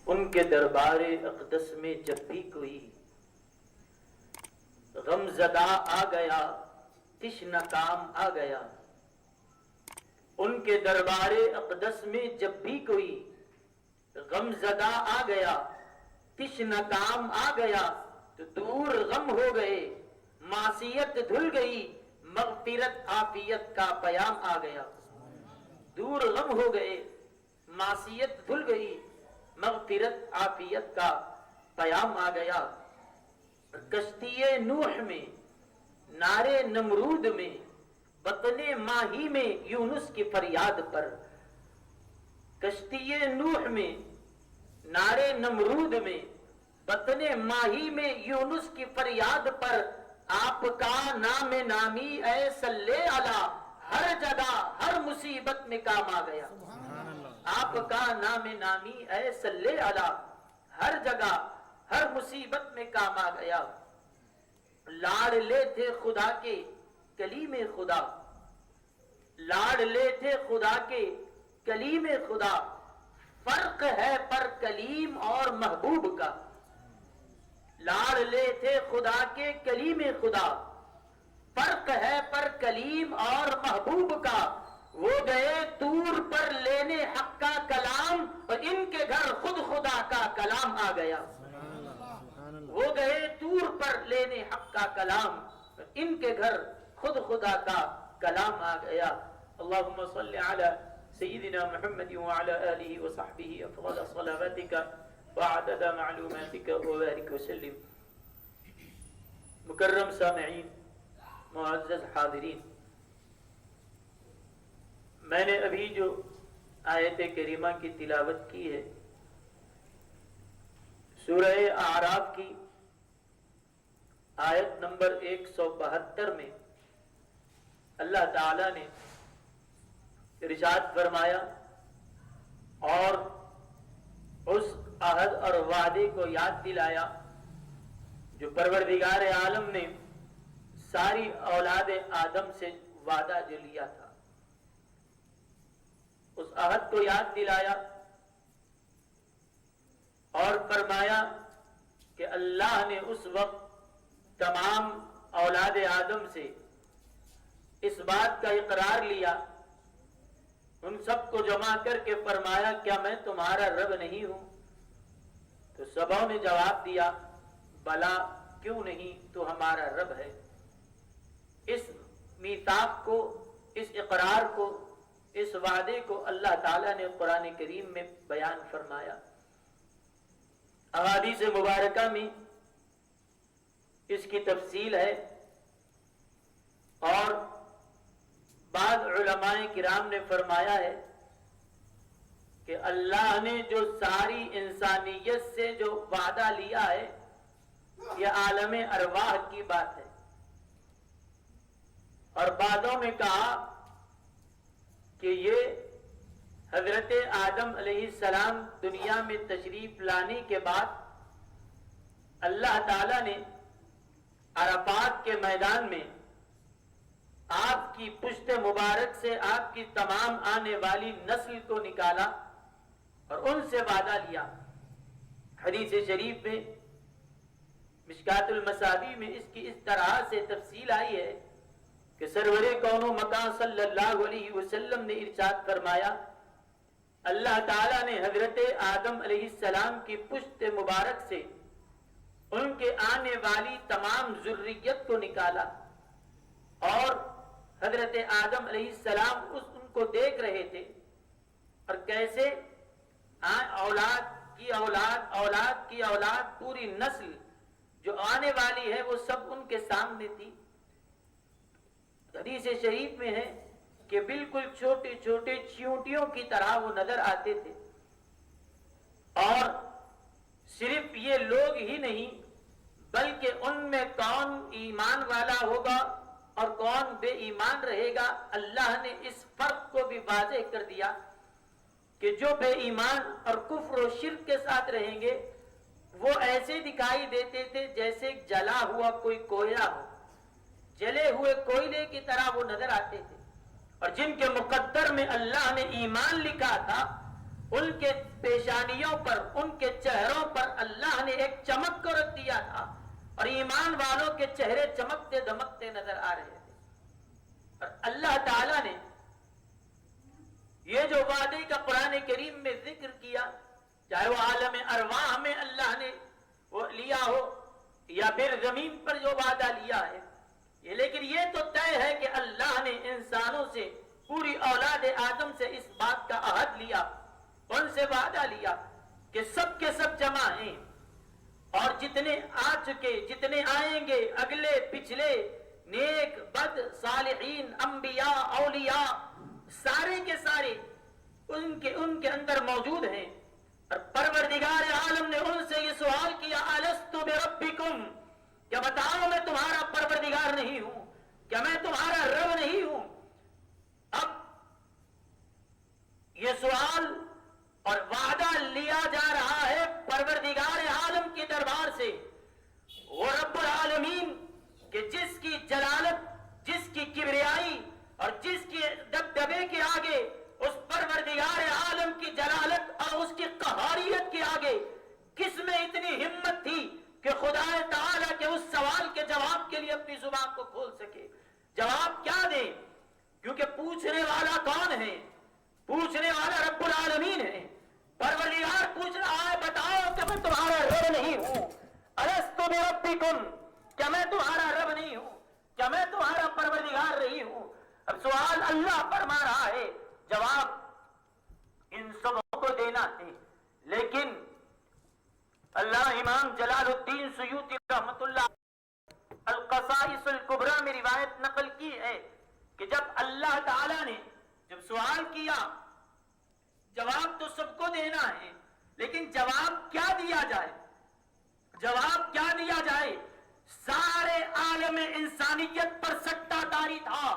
ان کے دربار اقدس میں جب بھی کوئی غم زدہ آ گیا، تشنہ کام آ گیا، ان کے دربار اقدس میں جب بھی کوئی غم زدہ آ گیا، تشنہ کام آ گیا، تو دور غم ہو گئے، معصیت دھل گئی، مغفرت عافیت کا پیام آ گیا۔ دور غم ہو گئے، معصیت دھل گئی، مغفرت عافیت کا پیام آ گیا۔ کشتی نوح میں، نارے نمرود میں، بطن ماہی میں یونس کی فریاد پر، کشتی نوح میں، نارے نمرود میں، بطن ماہی میں یونس کی فریاد پر، آپ کا نام نامی اے صلی علی ہر جگہ ہر مصیبت میں کام آ گیا۔ آپ کا نام نامی اے صلی علی ہر جگہ ہر مصیبت میں کام آ گیا۔ لاڑ لے تھے خدا کے کلیم خدا، لاڑ لے تھے خدا کے کلیم خدا، فرق ہے پر کلیم اور محبوب کا۔ لاڑ لے تھے خدا کے کلیم خدا، فرق ہے پر کلیم اور محبوب کا۔ وہ گئے طور پر لینے حق کا کلام، اور ان کے گھر خود خدا کا کلام آ گیا۔ وہ گئے طور پر لینے حق کا کلام، اور ان کے گھر خود خدا کا کلام آ گیا۔ اللہم صلی علی سیدنا محمد وعلی آلہ وصحبہ افضل صلواتک وعدد معلوماتک وبارک وسلم۔ مکرم سامعین، معزز حاضرین، میں نے ابھی جو آیت کریمہ کی تلاوت کی ہے، سورہ اعراف کی آیت نمبر 172 میں اللہ تعالی نے ارشاد فرمایا اور اس عہد اور وعدے کو یاد دلایا جو پروردگار عالم نے ساری اولاد آدم سے وعدہ جو لیا تھا، اس عہد کو یاد دلایا اور فرمایا کہ اللہ نے اس وقت تمام اولاد آدم سے اس بات کا اقرار لیا، ان سب کو جمع کر کے فرمایا کیا میں تمہارا رب نہیں ہوں؟ تو سبوں نے جواب دیا بلا، کیوں نہیں، تو ہمارا رب ہے۔ اس میثاق کو، اس اقرار کو، اس وعدے کو اللہ تعالیٰ نے قرآن کریم میں بیان فرمایا۔ احادیث مبارکہ میں اس کی تفصیل ہے، اور بعض علماء کرام نے فرمایا ہے کہ اللہ نے جو ساری انسانیت سے جو وعدہ لیا ہے یہ عالم ارواح کی بات ہے، اور بعضوں نے کہا کہ یہ حضرت آدم علیہ السلام دنیا میں تشریف لانے کے بعد اللہ تعالی نے عرفات کے میدان میں آپ کی پشت مبارک سے آپ کی تمام آنے والی نسل کو نکالا اور ان سے وعدہ لیا۔ حدیث شریف میں مشکات المصابیح میں اس کی اس طرح سے تفصیل آئی ہے کہ سرور کون و مکان صلی اللہ علیہ وسلم نے ارشاد فرمایا اللہ تعالیٰ نے حضرت آدم علیہ السلام کی پشت مبارک سے ان کے آنے والی تمام ذریت کو نکالا، اور حضرت آدم علیہ السلام ان کو دیکھ رہے تھے، اور کیسے اولاد کی اولاد، اولاد کی اولاد، پوری نسل جو آنے والی ہے وہ سب ان کے سامنے تھی۔ حدیث شریف میں ہے کہ بالکل چھوٹے چھوٹے چیونٹیوں کی طرح وہ نظر آتے تھے، اور صرف یہ لوگ ہی نہیں بلکہ ان میں کون ایمان والا ہوگا اور کون بے ایمان رہے گا، اللہ نے اس فرق کو بھی واضح کر دیا کہ جو بے ایمان اور کفر و شرک کے ساتھ رہیں گے وہ ایسے دکھائی دیتے تھے جیسے جلا ہوا کوئی کوئلہ ہو، جلے ہوئے کوئلے کی طرح وہ نظر آتے تھے، اور جن کے مقدر میں اللہ نے ایمان لکھا تھا ان کے پیشانیوں پر، ان کے اور ایمان والوں کے چہرے چمکتے دمکتے نظر آ رہے تھے. اور اللہ تعالیٰ نے یہ جو وعدے کا قرآن کریم میں ذکر کیا، چاہے وہ عالم ارواح میں اللہ نے وہ لیا ہو یا پھر زمین پر جو وعدہ لیا ہے، لیکن یہ تو طے ہے کہ اللہ نے انسانوں سے، پوری اولاد آدم سے اس بات کا عہد لیا، ان سے وعدہ لیا کہ سب کے سب جمع ہیں، اور جتنے آ چکے، جتنے آئیں گے، اگلے پچھلے، نیک بد، صالحین، انبیاء، اولیاء، سارے کے سارے ان کے اندر موجود ہیں. اور پروردگار عالم نے ان سے یہ سوال کیا، الست بربکم، کیا بتاؤ میں تمہارا پروردگار نہیں ہوں، کیا میں تمہارا رب نہیں ہوں؟ اب یہ سوال اور وعدہ لیا جا رہا ہے پروردگار عالم کے دربار سے، وہ رب العالمین کہ جس کی جلالت، جس کی کبریائی اور جس کی دبدبے کے آگے، اس پروردگار عالم کی جلالت اور اس کی قہاریت کے آگے کس میں اتنی ہمت تھی کہ خدا تعالیٰ کے اس سوال کے جواب کے لیے اپنی زبان کو کھول سکے؟ جواب کیا دیں؟ کیونکہ پوچھنے والا کون ہے؟ پوچھنے والا رب العالمین ہے. پروردگار پوچھ رہا ہے، بتاؤ کہ میں تمہارا رب نہیں ہوں؟ الست بربکم، کیا میں تمہارا رب نہیں ہوں؟ کیا میں تمہارا پروردگار نہیں ہوں؟ اب سوال اللہ فرما رہا ہے، جواب ان سبوں کو دینا ہے. لیکن اللہ امام جلال الدین سیوطی رحمت اللہ القصائص الکبریٰ میں روایت نقل کی ہے کہ جب اللہ تعالیٰ نے جب سوال کیا، جواب تو سب کو دینا ہے، لیکن جواب کیا دیا جائے؟ جواب کیا دیا جائے؟ سارے عالم انسانیت پر سٹہ طاری تھا،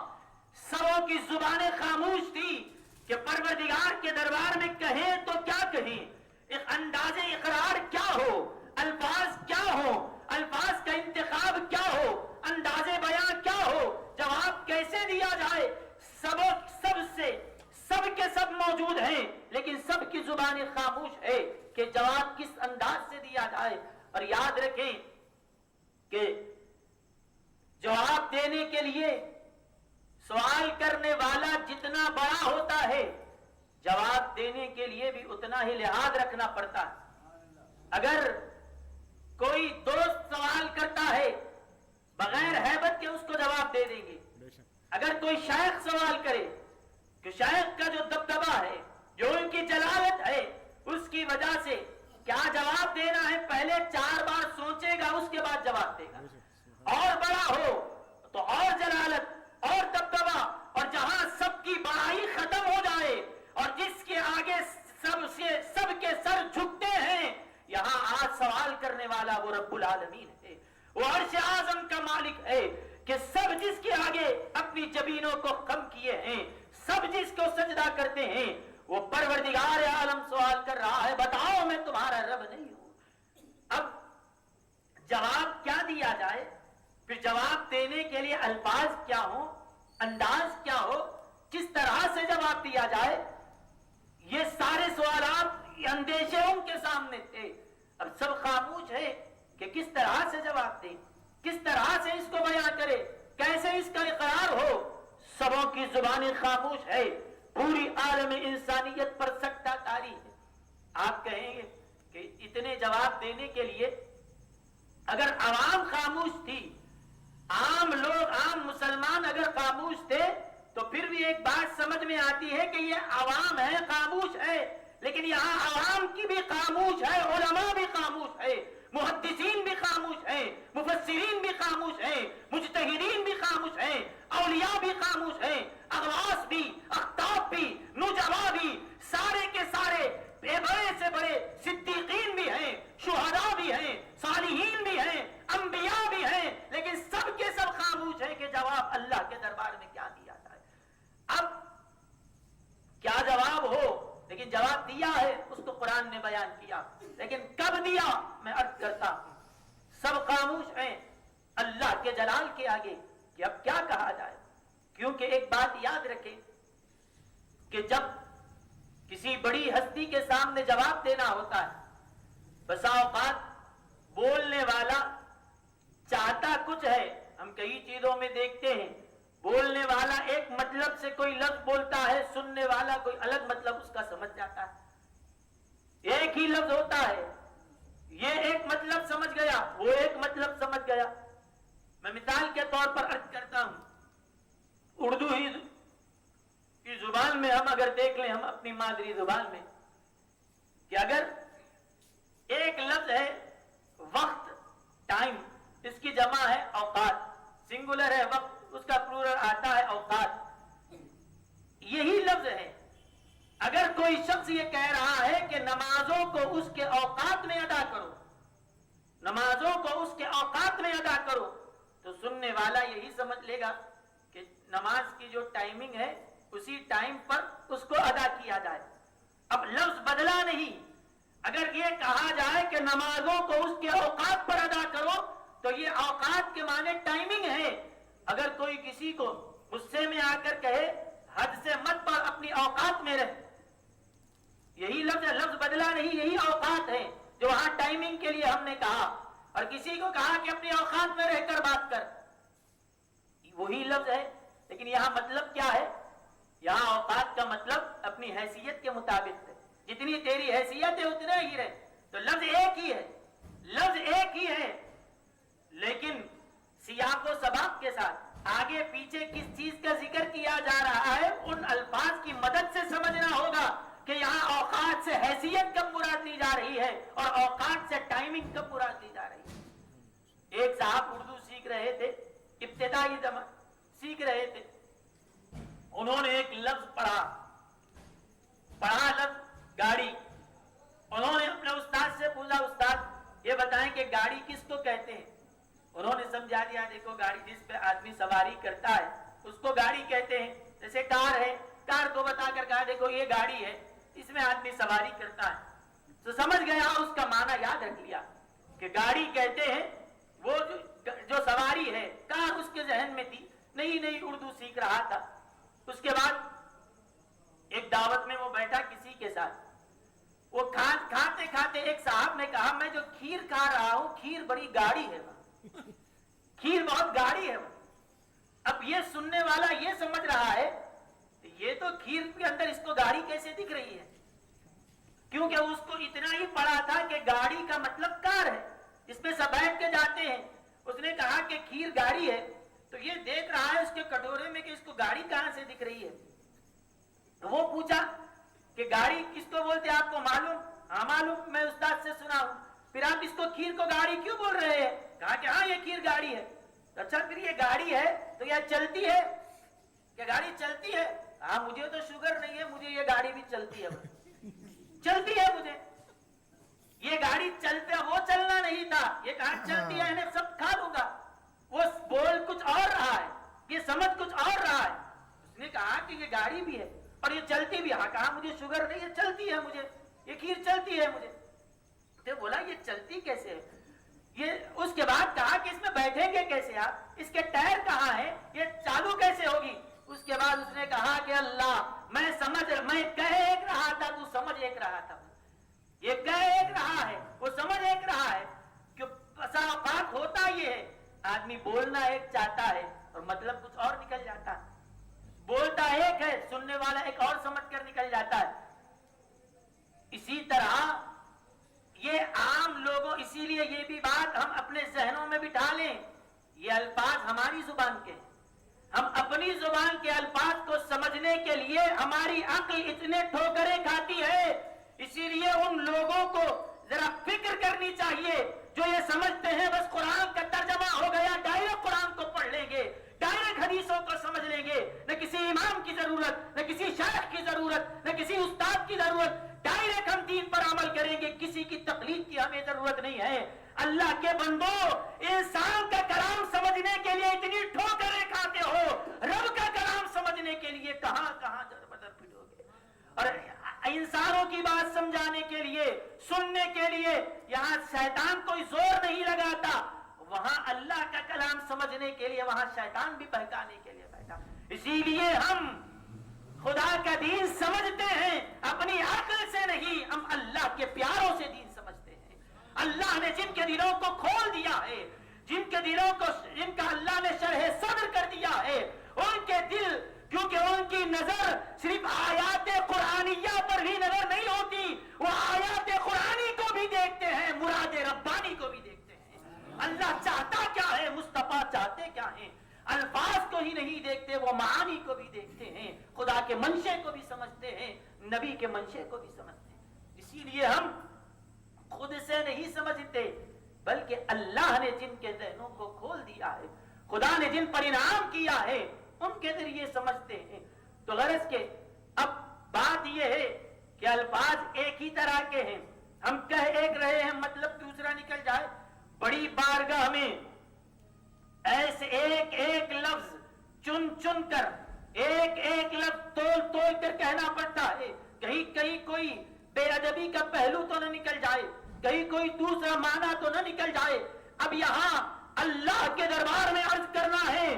سبوں کی زبانیں خاموش تھی کہ پروردگار کے دربار میں کہیں تو کیا کہیں، ایک انداز اقرار کیا ہو، الفاظ کیا ہو، الفاظ کا انتخاب کیا ہو، انداز بیان کیا ہو، جواب کیسے دیا جائے؟ سب کے سب موجود ہیں، لیکن سب کی زبانیں خاموش ہے کہ جواب کس انداز سے دیا جائے. اور یاد رکھیں کہ جواب دینے کے لیے سوال کرنے والا جتنا بڑا ہوتا ہے، جواب دینے کے لیے بھی اتنا ہی لحاظ رکھنا پڑتا ہے. اگر کوئی دوست سوال کرتا ہے بغیر ہیبت کے اس کو جواب دے دیں گے. اگر کوئی شیخ سوال کرے کہ شیخ کا جو دبدبہ ہے، جو ان کی جلالت ہے، اس کی وجہ سے کیا جواب دینا ہے، پہلے 4 بار سوچے گا، اس کے بعد جواب دے گا. اور بڑا ہو تو اور جلالت اور دبدبہ، اور جہاں سب کی بڑائی ختم ہو جائے اور جس کے آگے سب کے سر جھکتے ہیں، یہاں آج سوال کرنے والا وہ رب العالمین ہے، وہ عرش اعظم کا مالک ہے کہ سب جس کے آگے اپنی جبینوں کو خم کیے ہیں، سب جس کو سجدہ کرتے ہیں، وہ پروردگار عالم سوال کر رہا ہے، بتاؤ میں تمہارا رب نہیں ہوں؟ اب جواب کیا دیا جائے؟ پھر جواب دینے کے لیے الفاظ کیا ہو، انداز کیا ہو، کس طرح سے جواب دیا جائے؟ یہ سارے سوالات، یہ اندیشے ان کے سامنے تھے. اب سب خاموش ہے کہ کس طرح سے جواب دیں، کس طرح سے اس کو بیان کرے، کیسے اس کا اقرار ہو. سبوں کی زبانیں خاموش ہے، پوری عالم انسانیت پر سکتہ طاری ہے. آپ کہیں گے کہ اتنے جواب دینے کے لیے اگر عوام خاموش تھی، عام لوگ، عام مسلمان اگر خاموش تھے تو پھر بھی ایک بات سمجھ میں آتی ہے کہ یہ عوام ہے، خاموش ہے. لیکن یہاں عوام کی بھی خاموش ہے، علماء بھی خاموش ہے، محدثین بھی خاموش ہیں، مفسرین بھی خاموش ہیں، مجتہدین بھی خاموش ہیں، اولیاء بھی خاموش ہیں، اغواث بھی، اقطاب بھی، نجبا بھی، سارے کے سارے بڑے سے بڑے صدیقین بھی ہیں، شہداء بھی ہیں، صالحین بھی ہیں، انبیاء بھی ہیں، لیکن سب کے سب خاموش ہیں کہ جواب اللہ کے دربار میں کیا دیا جائے. اب کیا جواب ہو، لیکن جواب دیا ہے، اس کو قرآن نے بیان کیا، لیکن کب دیا میں عرض کرتا ہوں. سب خاموش ہیں اللہ کے جلال کے آگے کہ اب کیا کہا جائے. کیونکہ ایک بات یاد رکھیں کہ جب کسی بڑی ہستی کے سامنے جواب دینا ہوتا ہے، بسا اوقات بولنے والا دیکھتے ہیں بولنے والا ایک مطلب سے کوئی لفظ بولتا ہے, سننے والا کوئی الگ مطلب اس کا سمجھ جاتا ہے. ایک ہی لفظ ہوتا ہے, یہ ایک مطلب سمجھ گیا, وہ ایک مطلب سمجھ گیا. میں مثال کے طور پر عرض کرتا ہوں, اردو ہی کی زبان میں ہم اگر دیکھ لیں, ہم اپنی مادری زبان میں, کہ اگر ایک لفظ ہے وقت, ٹائم, اس کی جمع ہے اوقات, سنگولر ہے وقت, اس کا پلورل آتا ہے اوقات. یہی لفظ ہے. اگر کوئی شخص یہ کہہ رہا ہے کہ نمازوں کو اس کے اوقات میں ادا کرو, نمازوں کو اس کے اوقات میں ادا کرو, تو سننے والا یہی سمجھ لے گا کہ نماز کی جو ٹائمنگ ہے اسی ٹائم پر اس کو ادا کیا جائے. اب لفظ بدلا نہیں. اگر یہ کہا جائے کہ نمازوں کو اس کے اوقات پر ادا کرو, تو یہ اوقات کے معنی ٹائمنگ ہے. اگر کوئی کسی کو غصے میں آ کر کہے حد سے مت پڑھ, اپنی اوقات میں رہ, یہی لفظ ہے, لفظ بدلا نہیں, یہی اوقات ہے جو وہاں ٹائمنگ کے لیے ہم نے کہا. اور کسی کو کہا کہ اپنی اوقات میں رہ کر بات کر, وہی لفظ ہے. لیکن یہاں مطلب کیا ہے؟ یہاں اوقات کا مطلب اپنی حیثیت کے مطابق ہے, جتنی تیری حیثیت ہے اتنا ہی رہے. تو لفظ ایک ہی ہے, لفظ ایک ہی ہے, لیکن سیاق و سباق کے ساتھ آگے پیچھے کس چیز کا ذکر کیا جا رہا ہے ان الفاظ کی مدد سے سمجھنا ہوگا کہ یہاں اوقات سے حیثیت کب مراد لی جا رہی ہے اور اوقات سے ٹائمنگ کب مراد لی جا رہی ہے. ایک صاحب اردو سیکھ رہے تھے, ابتدائی زمان سیکھ رہے تھے, انہوں نے ایک لفظ پڑھا لفظ گاڑی. انہوں نے اپنے استاد سے پوچھا, استاد یہ بتائیں کہ گاڑی کس کو کہتے ہیں؟ انہوں نے سمجھا دیا, دیکھو گاڑی جس پہ آدمی سواری کرتا ہے اس کو گاڑی کہتے ہیں. جیسے کار ہے, کار کو بتا کر کہا دیکھو یہ گاڑی ہے, اس میں آدمی سواری کرتا ہے. تو سمجھ گیا اور اس کا معنی یاد رکھ لیا کہ گاڑی کہتے ہیں وہ جو سواری ہے. کار اس کے ذہن میں تھی, نہیں اردو سیکھ رہا تھا. اس کے بعد ایک دعوت میں وہ بیٹھا کسی کے ساتھ, وہ کھاتے کھاتے ایک صاحب نے کہا میں جو کھیر کھا رہا ہوں کھیر بڑی گاڑی ہے, کھیر بہت گاڑی ہے. اب یہ سننے والا یہ سمجھ رہا ہے یہ تو کھیر کے اندر اس کو گاڑی کیسے دکھ رہی ہے, کیونکہ اس کو اتنا ہی پڑا تھا کہ گاڑی کا مطلب کار ہے, اس میں سب بیٹھ کے جاتے ہیں. اس نے کہا کہ کھیر گاڑی ہے, تو یہ دیکھ رہا ہے اس کے کٹورے میں کہ اس کو گاڑی کہاں سے دکھ رہی ہے. تو وہ پوچھا کہ گاڑی کس کو بولتے ہیں, آپ کو معلوم؟ ہاں معلوم, میں استاد سے سنا ہوں. پھر آپ اس کو کھیر کو گاڑی کیوں بول رہے ہیں؟ کہا کہ ہاں یہ کھیر گاڑی ہے. اچھا پھر یہ گاڑی ہے تو یہ چلتی ہے کہ گاڑی چلتی ہے؟ ہاں مجھے تو شوگر نہیں ہے, مجھے یہ گاڑی بھی چلتی ہے, چلتی ہے مجھے. یہ گاڑی چلتے, وہ چلنا نہیں تھا, یہ کہا چلتی ہے, انہیں سب کھا لوں گا. وہ بول کچھ اور رہا ہے, یہ سمجھ کچھ اور رہا ہے. اس نے کہا کہ یہ گاڑی بھی ہے اور یہ چلتی بھی. ہاں کہا مجھے شوگر نہیں ہے, چلتی ہے مجھے, یہ کھیر چلتی ہے مجھے. تو بولا یہ چلتی کیسے ہے؟ یہ اس کے بعد کہا کہ اس میں بیٹھیں گے کیسے آپ, اس کے ٹائر کہاں ہے, یہ چالو کیسے ہوگی؟ اس کے بعد اس نے کہا کہ اللہ میں کہہ ایک رہا تھا, تو سمجھ ایک رہا تھا. یہ کہہ ایک رہا ہے, وہ سمجھ ایک رہا ہے. کہ بسا اوقات ہوتا یہ ہے, آدمی بولنا ایک چاہتا ہے اور مطلب کچھ اور نکل جاتا ہے. بولتا ایک ہے, سننے والا ایک اور سمجھ کر نکل جاتا ہے. اسی طرح یہ عام لوگوں, اسی لیے یہ بھی بات ہم اپنے ذہنوں میں بٹھا لیں, یہ الفاظ ہماری زبان کے, ہم اپنی زبان کے الفاظ کو سمجھنے کے لیے ہماری عقل اتنے ٹھوکریں کھاتی ہے. اسی لیے ان لوگوں کو ذرا فکر کرنی چاہیے جو یہ سمجھتے ہیں بس قرآن کا ترجمہ ہو گیا, ڈائریکٹ قرآن کو پڑھ لیں گے, ڈائریکٹ حدیثوں کو سمجھ لیں گے, نہ کسی امام کی ضرورت, نہ کسی شیخ کی ضرورت, نہ کسی استاد کی ضرورت, ڈائریکٹ ہم دین پر عمل کریں گے, کسی کی تقلید کی ہمیں ضرورت نہیں ہے. اللہ کے بندو, انسان کا کلام سمجھنے کے لیے اتنی ٹھوکریں کھاتے ہو, رب کا کلام سمجھنے کے لیے کہاں کہاں بدر پھٹو گے. اور انسانوں کی بات سمجھانے کے لیے, سننے کے لیے یہاں شیطان کوئی زور نہیں لگاتا, وہاں اللہ کا کلام سمجھنے کے لیے وہاں شیطان بھی بہکانے کے لیے بیٹھا. اسی لیے ہم خدا کا دین سمجھتے ہیں, اپنی عقل سے نہیں, ہم اللہ کے پیاروں سے دین سمجھتے ہیں. اللہ نے جن کے دلوں کو کھول دیا ہے, جن کے دلوں کو, جن کا اللہ نے شرح صدر کر دل، کیونکہ ان کی نظر صرف آیات قرآنیہ پر بھی نظر نہیں ہوتی، وہ آیات قرآنی کو بھی دیکھتے ہیں، مراد ربانی کو بھی دیکھتے ہیں۔ اللہ چاہتا کیا ہے، مصطفیٰ چاہتے کیا ہیں، الفاظ کو ہی نہیں دیکھتے، وہ معانی کو بھی دیکھتے ہیں، خدا کے منشے کو بھی سمجھتے ہیں، نبی کے منشے کو بھی سمجھتے ہیں۔ اسی لیے ہم خود سے نہیں سمجھتے، بلکہ اللہ نے جن کے ذہنوں کو کھول دیا ہے، خدا نے جن پر انعام کیا ہے، ان کے ذریعے سمجھتے ہیں۔ تو غرض کے اب بات یہ ہے کہ الفاظ ایک ہی طرح کے ہیں، ہم کہہ ایک رہے ہیں، مطلب دوسرا نکل جائے۔ بڑی بارگاہ میں ایسے ایک ایک لفظ چن چن کر، ایک ایک لفظ تول تول کر کہنا پڑتا ہے، کہیں کہیں کوئی بے ادبی کا پہلو تو نہ نکل جائے، کہیں کوئی دوسرا معنی تو نہ نکل جائے۔ اب یہاں اللہ کے دربار میں عرض کرنا ہے،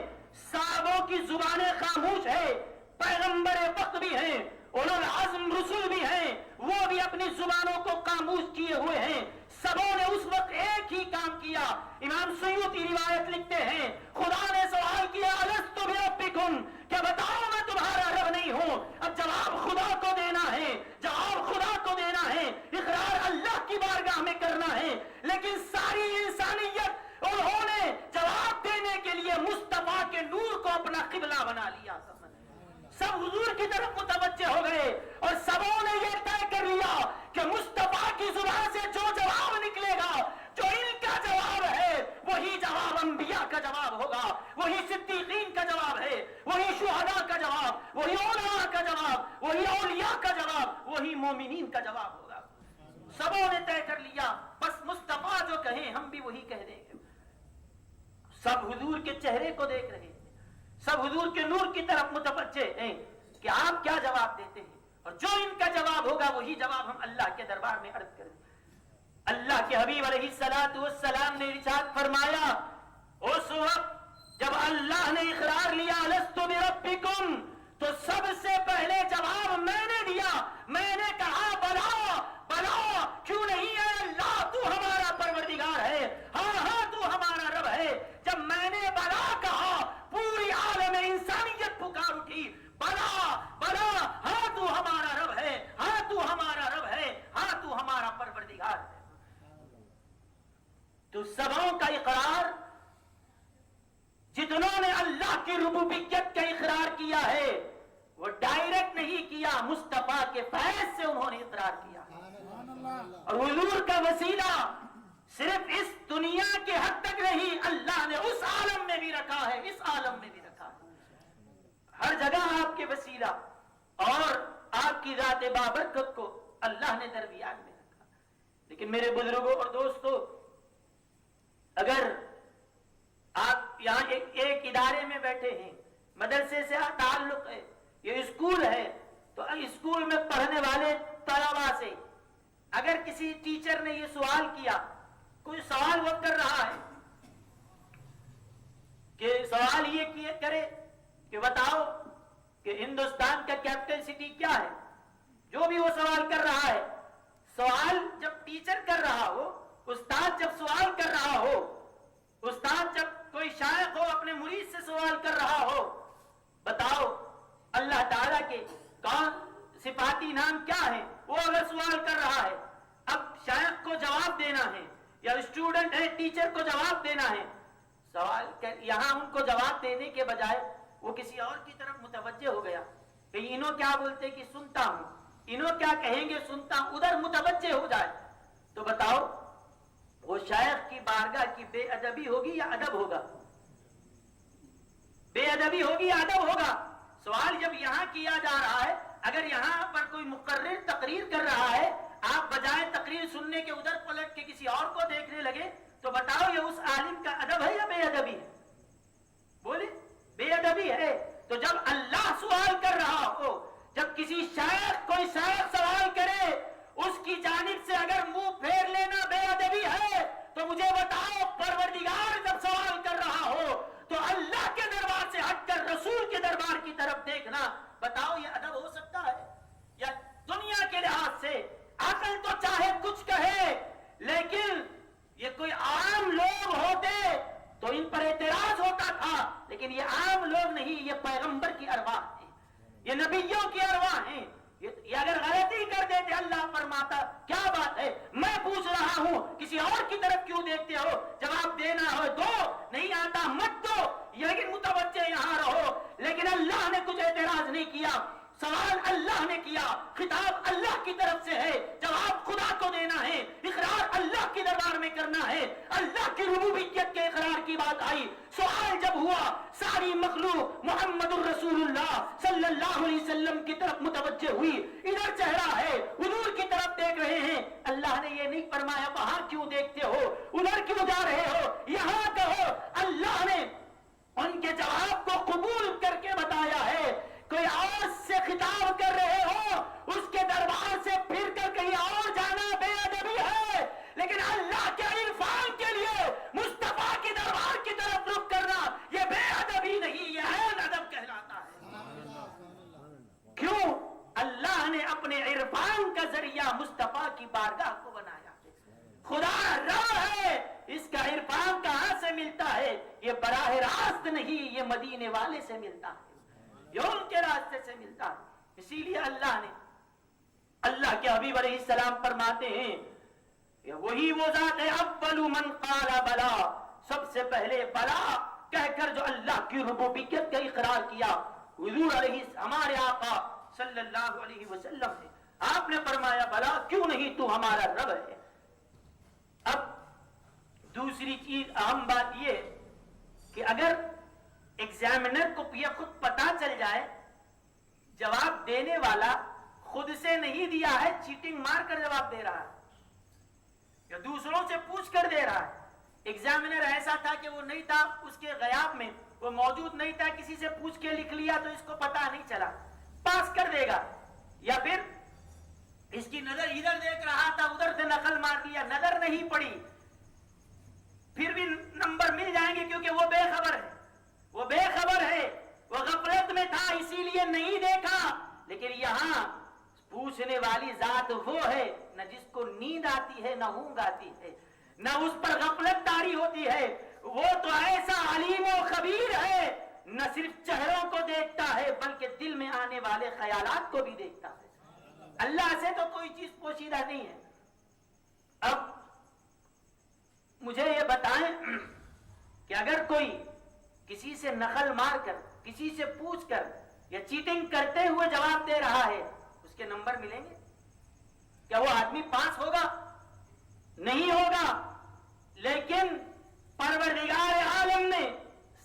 صحابوں کی زبانیں خاموش ہے، پیغمبر وقت بھی ہیں، اولو العزم رسول بھی ہیں، وہ بھی اپنی زبانوں کو خاموش کیے ہوئے ہیں، سبوں نے اس وقت ایک ہی کام کیا۔ امام سیوطی روایت لکھتے ہیں، خدا نے سوال کیا الست بربکم، کیا بتاؤ میں تمہارا رب نہیں ہوں؟ اب جواب خدا کو دینا ہے، جواب خدا کو دینا ہے، اقرار اللہ کی بارگاہ میں کرنا ہے۔ لیکن ساری انسانیت انہوں نے جواب دینے کے لیے مصطفیٰ کے نور کو اپنا قبلہ بنا لیا، سب حضور کی طرف متوجہ ہو گئے، اور سبوں نے یہ طے کر لیا کہ مصطفیٰ کی زبان سے جو جواب نکلے گا، جو ان کا جواب ہے، وہی جواب انبیاء کا جواب ہوگا، وہی صدیقین کا جواب ہے، وہی شہداء کا جواب، وہی علماء کا جواب، وہی اولیاء کا جواب، وہی مومنین کا جواب ہوگا۔ سبوں نے طے کر لیا، بس مصطفیٰ جو کہیں ہم بھی وہی کہہ دیں گے۔ سب حضور کے چہرے کو دیکھ رہے ہیں، سب حضور کے نور کی طرف متوجہ ہیں کہ آپ کیا جواب دیتے ہیں، اور جو ان کا جواب ہوگا وہی جواب ہم اللہ کے دربار میں عرض کریں۔ اللہ کے حبیب علیہ الصلوۃ والسلام نے ارشاد فرمایا، اس وقت جب اللہ نے اقرار لیا الست بربکم، تو سب سے پہلے جواب میں نے دیا، میں نے کہا بلا بلا، کیوں نہیں ہے اللہ، تو ہمارا پروردگار ہے، ہاں ہاں تو ہمارا رب ہے۔ جب میں نے بلا کہا، پوری عالم انسانیت پکار اٹھی، بلا بلا، ہاں تو ہمارا رب ہے، ہاں تو ہمارا رب ہے، ہاں تو ہمارا پروردگار ہے۔ تو سبوں کا اقرار، جتنوں نے اللہ کی ربوبیت کا اقرار کیا ہے، وہ ڈائریکٹ نہیں کیا، مصطفیٰ کے فیض سے انہوں نے اقرار کیا۔ اور حضور کا وسیلہ صرف اس دنیا کے حد تک نہیں، اللہ نے اس عالم میں بھی رکھا ہے، اس عالم میں بھی رکھا ہے، ہر جگہ آپ کے وسیلہ اور آپ کی ذات بابرکت کو اللہ نے درمیان میں رکھا۔ لیکن میرے بزرگوں اور دوستوں، اگر آپ یہاں ایک ادارے میں بیٹھے ہیں، مدرسے سے تعلق ہے، یہ اسکول ہے، تو اسکول میں پڑھنے والے طلباء سے اگر کسی ٹیچر نے یہ سوال کیا، کوئی سوال وہ کر رہا ہے کہ سوال یہ کرے کہ بتاؤ کہ ہندوستان کا کیپٹل سٹی کیا ہے، جو بھی وہ سوال کر رہا ہے، سوال جب ٹیچر کر رہا ہو، استاد جب سوال کر رہا ہو، استاد جب کوئی شیخ ہو اپنے مرید سے سوال کر رہا ہو، بتاؤ اللہ تعالیٰ کے کون صفاتی نام کیا ہے، وہ اگر سوال کر رہا ہے، اب شیخ کو جواب دینا ہے یا اسٹوڈنٹ ہے ٹیچر کو جواب دینا ہے، سوال یہاں ان کو جواب دینے کے بجائے وہ کسی اور کی طرف متوجہ ہو گیا کہ انہوں کیا بولتے کہ سنتا ہوں، انہوں کیا کہیں گے سنتا ہوں، ادھر متوجہ ہو جائے، تو بتاؤ وہ شیخ کی بارگاہ کی بے ادبی ہوگی یا ادب ہوگا؟ بے ادبی ہوگی یا ادب ہوگا؟ سوال جب یہاں کیا جا رہا ہے، اگر یہاں پر کوئی مقرر تقریر کر رہا ہے، آپ بجائے تقریر سننے کے ادھر پلٹ کے کسی اور کو دیکھنے لگے، تو بتاؤ یہ اس عالم کا ادب ہے یا بے ادبی ہے؟ بولے بے ادبی ہے۔ تو جب اللہ سوال کر رہا ہو، جب کسی شیخ کوئی شیخ سوال کرے، اس کی جانب سے اگر منہ پھیر لینا بے ادبی ہے، تو مجھے بتاؤ پروردگار جب سوال کر رہا ہو تو اللہ کے دربار سے ہٹ کر رسول کے دربار کی طرف دیکھنا، بتاؤ یہ ادب ہو سکتا ہے؟ یا دنیا کے لحاظ سے عقل تو چاہے کچھ کہے، لیکن یہ کوئی عام لوگ ہوتے تو ان پر اعتراض ہوتا تھا، لیکن یہ عام لوگ نہیں، یہ پیغمبر کی یہ نبیوں کی ارواح ہیں، یہ اگر غلطی کر دیتے اللہ فرماتا کیا بات ہے، میں پوچھ رہا ہوں کسی اور کی طرف کیوں دیکھتے ہو، جواب دینا ہو دو، نہیں آتا مت دو، لیکن متوجہ یہاں رہو۔ لیکن اللہ نے کچھ اعتراض نہیں کیا، سوال اللہ نے کیا، خطاب اللہ کی طرف سے ہے، جواب خدا کو دینا ہے، اقرار اللہ کے دربار میں کرنا ہے، اللہ کی ربوبیت کے اقرار کی بات آئی، سوال جب ہوا ساری مخلوق محمد الرسول اللہ صلی اللہ علیہ وسلم کی طرف متوجہ ہوئی، ادھر چہرہ ہے حضور کی طرف دیکھ رہے ہیں، اللہ نے یہ نہیں فرمایا وہاں کیوں دیکھتے ہو، ادھر کیوں جا رہے ہو، یہاں کہو، اللہ نے ان کے جواب کو قبول کر کے بتایا ہے۔ کوئی اور سے خطاب کر رہے ہو، اس کے دربار سے پھر کر کہیں اور جانا بے ادبی ہے، لیکن اللہ کے عرفان کے لیے مصطفیٰ کے دربار کی طرف رخ کرنا یہ بے ادبی نہیں، یہ عین ادب کہلاتا ہے۔ کیوں؟ اللہ نے اپنے عرفان کا ذریعہ مصطفیٰ کی بارگاہ کو بنایا، خدا رب ہے، اس کا عرفان کہاں سے ملتا ہے؟ یہ براہ راست نہیں، یہ مدینے والے سے ملتا ہے، یہ ان کے راستے سے ملتا ہے۔ اسی لیے اللہ کے حبیب علیہ السلام فرماتے ہیں کہ وہی وہ ذات ہے اول من قال بلا، سب سے پہلے بلا کہہ کر جو اللہ کی ربوبیت کا اقرار کیا حضور علیہ ہمارے آقا صلی اللہ علیہ وسلم نے، آپ نے فرمایا بلا کیوں نہیں تو ہمارا رب ہے۔ اب دوسری چیز اہم بات یہ کہ اگر ایگزامینر کو یہ خود پتا چل جائے جواب دینے والا خود سے نہیں دیا ہے، چیٹنگ مار کر جواب دے رہا ہے یا دوسروں سے پوچھ کر دے رہا ہے۔ ایگزامینر ایسا تھا کہ وہ نہیں تھا، اس کے غیاب میں وہ موجود نہیں تھا، کسی سے پوچھ کے لکھ لیا تو اس کو پتا نہیں چلا، پاس کر دے گا، یا پھر اس کی نظر ادھر دیکھ رہا تھا ادھر سے نقل مار لیا، نظر نہیں پڑی، پھر بھی نمبر مل جائیں گے کیونکہ وہ بے خبر ہے، وہ بے خبر ہے، وہ غفلت میں تھا اسی لیے نہیں دیکھا۔ لیکن یہاں پوچھنے والی ذات وہ ہے نہ جس کو نیند آتی ہے، نہ اونگ آتی ہے، نہ اس پر غفلت طاری ہوتی ہے، وہ تو ایسا علیم و خبیر ہے، نہ صرف چہروں کو دیکھتا ہے بلکہ دل میں آنے والے خیالات کو بھی دیکھتا ہے۔ اللہ سے تو کوئی چیز پوشیدہ نہیں ہے۔ اب مجھے یہ بتائیں کہ اگر کوئی کسی سے نقل مار کر، کسی سے پوچھ کر یا چیٹنگ کرتے ہوئے جواب دے رہا ہے، اس کے نمبر ملیں گے؟ کیا وہ آدمی پاس ہوگا؟ نہیں ہوگا۔ لیکن پروردگار عالم نے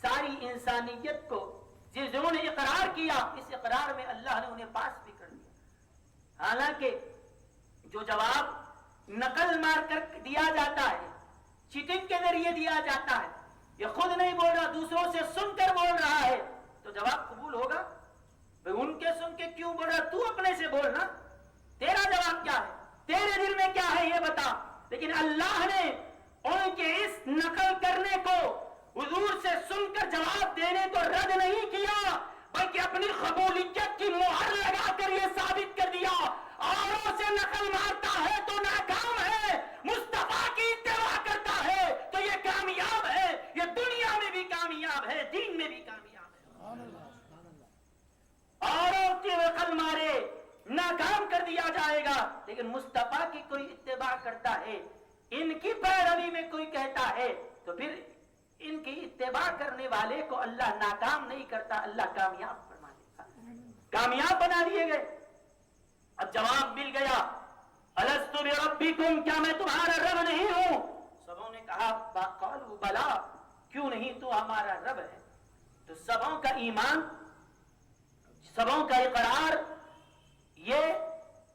ساری انسانیت کو جنہوں نے اقرار کیا، اس اقرار میں اللہ نے انہیں پاس بھی کر دیا۔ حالانکہ جو جواب نقل مار کر دیا جاتا ہے، چیٹنگ کے ذریعے دیا جاتا ہے، یہ خود نہیں بول رہا، دوسروں سے سن کر بول رہا ہے، تو جواب قبول ہوگا؟ ان کے سن کے کیوں بول رہا؟ تو اپنے سے بولنا، تیرا جواب کیا ہے، تیرے دل میں کیا ہے یہ بتا۔ لیکن اللہ نے ان کے اس نقل کرنے کو، حضور سے سن کر جواب دینے کو رد نہیں کیا، بلکہ اپنی قبولیت کی مہر لگا کر یہ ثابت کر دیا اوروں سے نقل مارتا ہے تو ناکام ہے، مصطفیٰ کی اتباع کرتا ہے تو یہ کامیاب ہے، یہ دنیا میں بھی کامیاب ہے، دین میں بھی کامیاب ہے۔ اوروں کی نقل مارے ناکام کر دیا جائے گا، لیکن مصطفیٰ کی کوئی اتباع کرتا ہے، ان کی پیروی میں کوئی کہتا ہے، تو پھر ان کی اتباع کرنے والے کو اللہ ناکام نہیں کرتا، اللہ کامیاب فرما دیتا، کامیاب بنا دیے گئے۔ اب جواب مل گیا، الست بربکم، کیا میں تمہارا رب نہیں ہوں؟ سبوں نے کہا قالوا بلا، کیوں نہیں تو ہمارا رب ہے۔ تو سبوں کا ایمان، سبوں کا اقرار یہ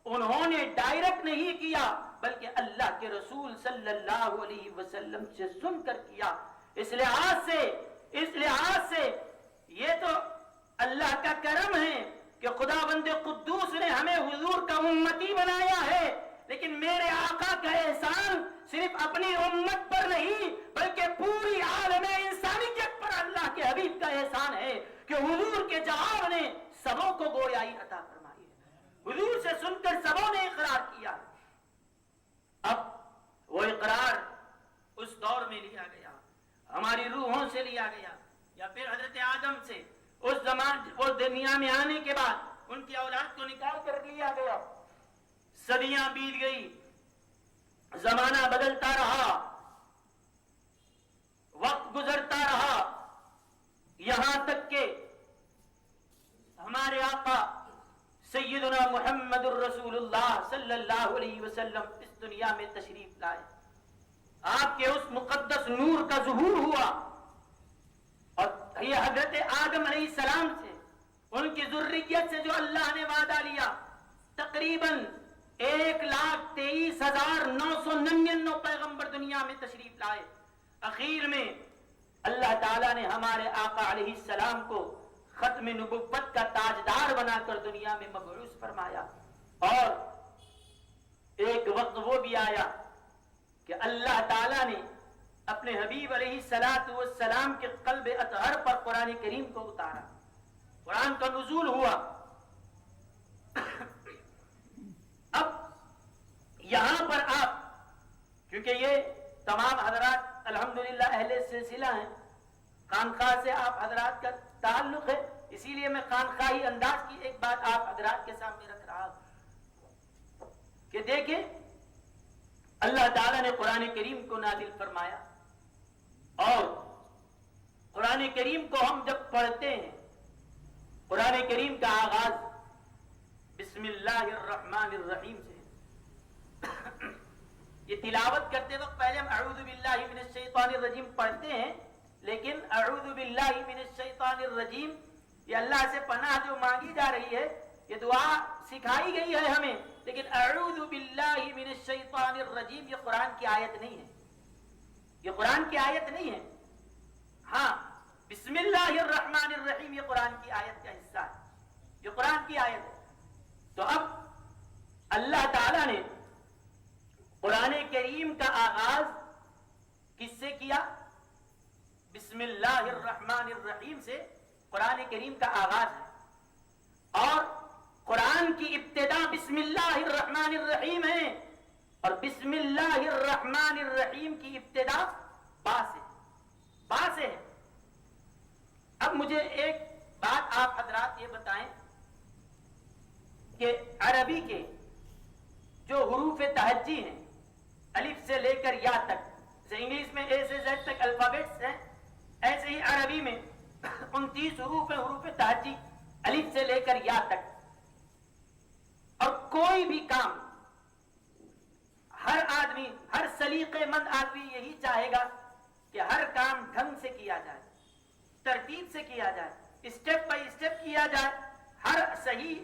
انہوں نے ڈائریکٹ نہیں کیا بلکہ اللہ کے رسول صلی اللہ علیہ وسلم سے سن کر کیا۔ اس لحاظ سے یہ تو اللہ کا کرم ہے کہ خداوند قدوس نے ہمیں حضور کا امتی بنایا ہے، لیکن میرے آقا کا احسان صرف اپنی امت پر نہیں بلکہ پوری عالم انسانیت پر اللہ کے حبیب کا احسان ہے کہ حضور کے جواب نے سبوں کو گویائی عطا فرمائی ہے، حضور سے سن کر سبوں نے اقرار کیا۔ اب وہ اقرار اس دور میں لیا گیا، ہماری روحوں سے لیا گیا، یا پھر حضرت آدم سے اس زمان وہ دنیا میں آنے کے بعد ان کی اولاد کو نکال کر لیا گیا. صدیاں بیت گئی، زمانہ بدلتا رہا، وقت گزرتا رہا، یہاں تک کہ ہمارے آقا سیدنا محمد الرسول اللہ صلی اللہ علیہ وسلم اس دنیا میں تشریف لائے. آپ کے اس مقدس نور کا ظہور ہوا اور یہ حضرت آدم علیہ السلام سے، ان کی ذریت سے جو اللہ نے وعدہ لیا، تقریباً 1,23,999 پیغمبر دنیا میں تشریف لائے. اخیر میں اللہ تعالیٰ نے ہمارے آقا علیہ السلام کو ختم نبوت کا تاجدار بنا کر دنیا میں مبعوث فرمایا. اور ایک وقت وہ بھی آیا کہ اللہ تعالیٰ نے اپنے حبیب علیہ السلام کے قلب اطہر پر قرآن کریم کو اتارا، قرآن کا نزول ہوا. اب یہاں پر آپ، کیونکہ یہ تمام حضرات الحمدللہ اہل سلسلہ ہیں، خانقاہ سے آپ حضرات کا تعلق ہے، اسی لیے میں خانقاہی انداز کی ایک بات آپ حضرات کے سامنے رکھ رہا ہوں کہ دیکھیں اللہ تعالیٰ نے قرآن کریم کو نازل فرمایا، اور قرآن کریم کو ہم جب پڑھتے ہیں، قرآن کریم کا آغاز بسم اللہ الرحمن الرحیم سے. یہ تلاوت کرتے وقت پہلے ہم اعوذ باللہ من الشیطان الرجیم پڑھتے ہیں، لیکن اعوذ باللہ من الشیطان الرجیم یہ اللہ سے پناہ جو مانگی جا رہی ہے، یہ دعا سکھائی گئی ہے ہمیں، لیکن اعوذ باللہ من الشیطان الرجیم یہ قرآن کی آیت نہیں ہے، یہ قرآن کی آیت نہیں ہے. ہاں بسم اللہ الرحمن الرحیم یہ قرآن کی آیت کا حصہ ہے، یہ قرآن کی آیت ہے. تو اب اللہ تعالیٰ نے قرآن کریم کا آغاز کس سے کیا؟ بسم اللہ الرحمن الرحیم سے قرآن کریم کا آغاز ہے، اور قرآن کی ابتدا بسم اللہ الرحمن الرحیم ہے، اور بسم اللہ الرحمن الرحیم کی ابتدا با سے، با سے ہے. اب مجھے ایک بات آپ حضرات یہ بتائیں کہ عربی کے جو حروف تہجی ہیں الف سے لے کر یا تک، جیسے انگلش میں اے سے زیڈ تک الفابیٹس ہیں، ایسے ہی عربی میں 29 حروف ہیں، حروف تہجی الف سے لے کر یا تک. اور کوئی بھی کام ہر آدمی، ہر سلیقے مند آدمی یہی چاہے گا کہ ہر کام ڈھنگ سے کیا جائے، ترتیب سے کیا جائے، اسٹیپ بائی اسٹیپ کیا جائے. ہر صحیح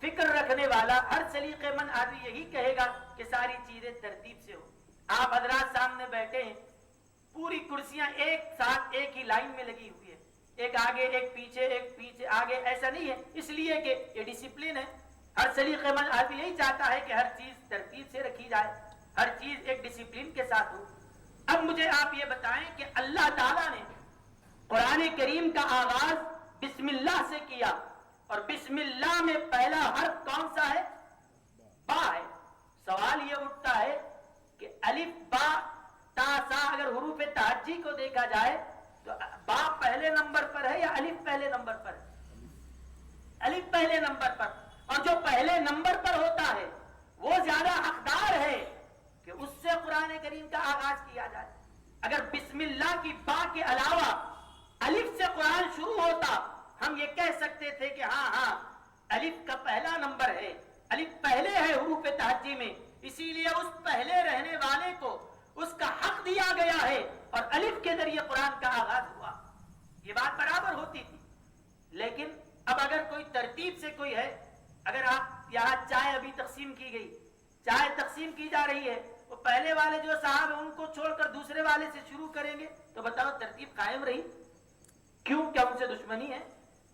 فکر رکھنے والا، ہر سلیقے مند آدمی یہی کہے گا کہ ساری چیزیں ترتیب سے ہو. آپ حضرات سامنے بیٹھے ہیں، پوری کرسیاں ایک ساتھ ایک ہی لائن میں لگی ہوئی ہے، ایک آگے ایک پیچھے آگے، ایسا نہیں ہے، اس لیے کہ یہ ڈسپلن ہے. ہر سلیقے مند آدمی یہی چاہتا ہے کہ ہر چیز ترتیب سے رکھی جائے، ہر چیز ایک ڈسپلن کے ساتھ ہو. اب مجھے آپ یہ بتائیں کہ اللہ تعالیٰ نے قرآن کریم کا آغاز بسم اللہ سے کیا، اور بسم اللہ میں پہلا حرف کون سا ہے؟ با ہے. سوال یہ اٹھتا ہے کہ الف با تا سا اگر حروف تہجی کو دیکھا جائے تو با پہلے نمبر پر ہے یا الف پہلے نمبر پر ہے؟ الف پہلے نمبر پر. اور جو پہلے نمبر پر ہوتا ہے وہ زیادہ حقدار ہے کہ اس سے قرآن کریم کا آغاز کیا جائے. اگر بسم اللہ کی با کے علاوہ الف سے قرآن شروع ہوتا، ہم یہ کہہ سکتے تھے کہ ہاں الف کا پہلا نمبر ہے، الف پہلے ہے حروف تہجی میں، اسی لیے اس پہلے رہنے والے کو اس کا حق دیا گیا ہے اور الف کے ذریعے قرآن کا آغاز ہوا. یہ بات برابر ہوتی تھی. لیکن اب اگر کوئی ترتیب سے کوئی ہے، اگر آپ یہاں چائے ابھی تقسیم کی گئی، چائے تقسیم کی جا رہی ہے، وہ پہلے والے جو صاحب ہیں ان کو چھوڑ کر دوسرے والے سے شروع کریں گے تو بتاؤ ترتیب قائم رہی؟ کیوں؟ کیا ان سے دشمنی ہے؟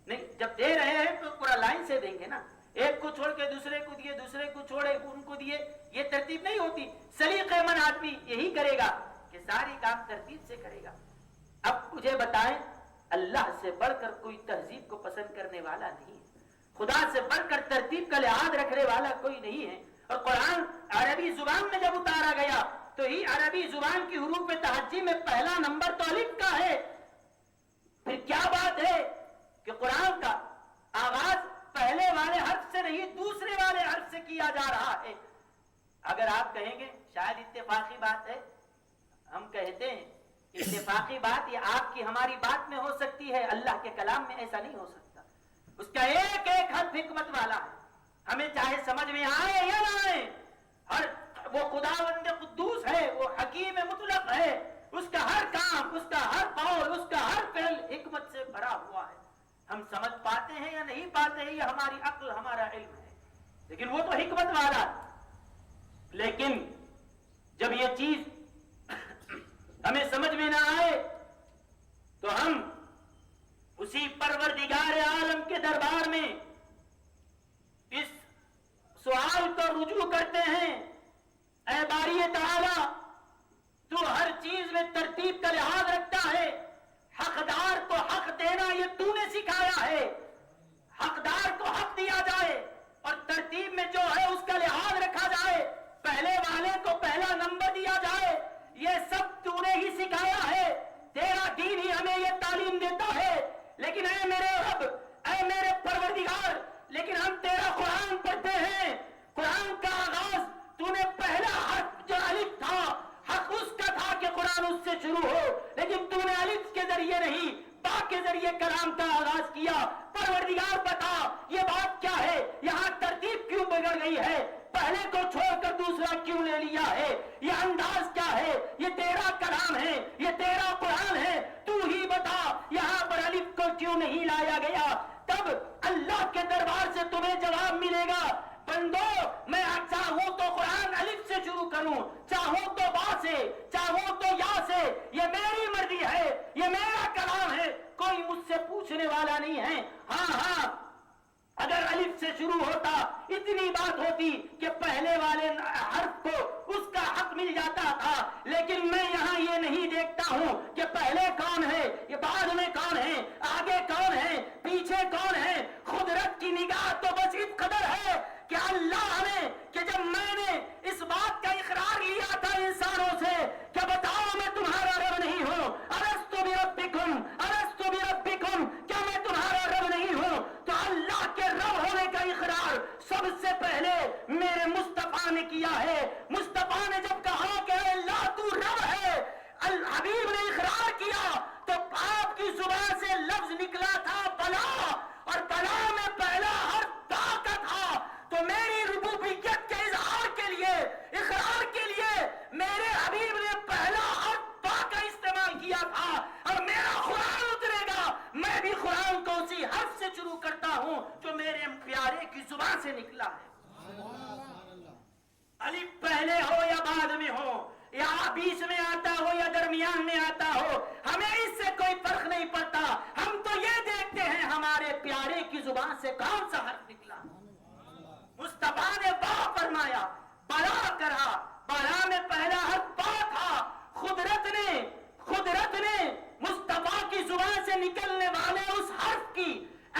نہیں، جب دے رہے ہیں تو پورا لائن سے دیں گے نا. ایک کو چھوڑ کے دوسرے کو دیے، دوسرے کو چھوڑے ان کو دیے، یہ ترتیب نہیں ہوتی. سلیقے مند آدمی یہی کرے گا کہ ساری کام ترتیب سے کرے گا. اب مجھے بتائیں، اللہ سے بڑھ کر کوئی تہذیب کو پسند کرنے والا نہیں ہے، خدا سے بڑھ کر ترتیب کا لحاظ رکھنے والا کوئی نہیں ہے. اور قرآن عربی زبان میں جب اتارا گیا تو ہی عربی زبان کی حروف تہجی میں پہلا نمبر تو الف کا ہے. پھر کیا بات ہے کہ قرآن کا آغاز پہلے والے حرف سے نہیں دوسرے والے حرف سے کیا جا رہا ہے. اگر آپ کہیں گے شاید اتفاقی بات ہے، ہم کہتے ہیں اتفاقی بات یہ آپ کی ہماری بات میں ہو سکتی ہے، اللہ کے کلام میں ایسا نہیں ہو سکتا. اس کا ایک ایک حرف حکمت والا ہے، ہمیں چاہے سمجھ میں آئے یا نہ آئے. ہر وہ خداوند قدوس ہے، وہ حکیم مطلق ہے، اس کا ہر کام، اس کا ہر قول، اس کا ہر فعل حکمت سے بھرا ہوا ہے. ہم سمجھ پاتے ہیں یا نہیں پاتے ہیں یہ ہماری عقل، ہمارا علم ہے، لیکن وہ تو حکمت والا ہے. لیکن جب یہ چیز ہمیں سمجھ میں نہ آئے تو ہم اسی پروردگار عالم کے دربار میں اس سوال کو رجوع کرتے ہیں، اے باری تعالی تو ہر چیز میں ترتیب کا لحاظ رکھتا ہے، حقدار کو حق دینا یہ تو نے سکھایا ہے، حقدار کو حق دیا جائے اور ترتیب میں جو ہے اس کا لحاظ رکھا جائے، پہلے والے کو پہلا نمبر دیا جائے، یہ سب تو نے ہی سکھایا ہے، تیرا دین ہی ہمیں یہ تعلیم دیتا ہے. لیکن اے میرے رب، اے میرے پروردگار، لیکن ہم تیرا قرآن پڑھتے ہیں، قرآن کا آغاز تو نے پہلا حرف جو الف تھا حق اس کا تھا کہ قرآن اس سے شروع ہو، لیکن تو نے الف کے ذریعے نہیں با کے ذریعے کلام کا آغاز کیا. پروردگار بتا یہ بات کیا ہے، یہاں ترتیب کیوں بگڑ گئی ہے، پہلے کو چھوڑ کر دوسرا کیوں لے لیا ہے، یہ انداز کیا ہے، یہ تیرا کلام ہے، یہ تیرا قرآن ہے، تو ہی بتا یہاں پر الف کو کیوں نہیں لایا گیا. تب اللہ کے دربار سے تمہیں جواب ملے گا، بندو میں چاہوں تو قرآن الف سے شروع کروں، چاہوں تو با سے، چاہوں تو یا سے، یہ میری مرضی ہے، یہ میرا کلام ہے، کوئی مجھ سے پوچھنے والا نہیں ہے. ہاں اگر الف سے شروع ہوتا اتنی بات ہوتی کہ پہلے والے حرف کو اس کا حق مل جاتا تھا، لیکن میں یہاں یہ نہیں دیکھتا ہوں کہ پہلے کون ہے، یہ بعد میں کون ہے، آگے کون ہے، پیچھے کون ہے. قدرت کی نگاہ تو بس اس قدر ہے کہ اللہ نے کہ جب میں نے اس بات کا اقرار لیا تھا انسانوں سے کہ بتاؤ میں تمہارا رب نہیں ہوں، الستو بربکم الستو بربکم، کیا میں تمہارا رب نہیں ہوں، تو اللہ کے رب ہونے کا اقرار سب سے پہلے میرے مصطفیٰ نے کیا ہے. مصطفیٰ نے جب کہا کہ اے اللہ تو رب ہے، الحبیب نے اقرار کیا تو آپ کی زبان سے لفظ نکلا تھا بلا، اور بلا میں پہلا حرف با کا تھا. تو میری ربوبیت کے اظہار کے لیے، اقرار کے لیے میرے حبیب نے پہلا حرف با کا استعمال کیا تھا. اور میرا قرآن اترے گا، میں بھی قرآن کو اسی حرف سے شروع کرتا ہوں جو میرے پیارے کی زبان سے نکلا ہے. الف پہلے ہو یا بعد میں ہو، یا بیچ میں آتا ہو یا درمیان میں آتا ہو، ہمیں اس سے کوئی فرق نہیں پڑتا. ہم تو یہ دیکھتے ہیں ہمارے پیارے کی زبان سے کون سا حرف نکلا. مصطفیٰ نے با فرمایا، بلا کرا، بلا میں پہلا حرف با تھا. قدرت نے مصطفیٰ کی زبان سے نکلنے والے اس حرف کی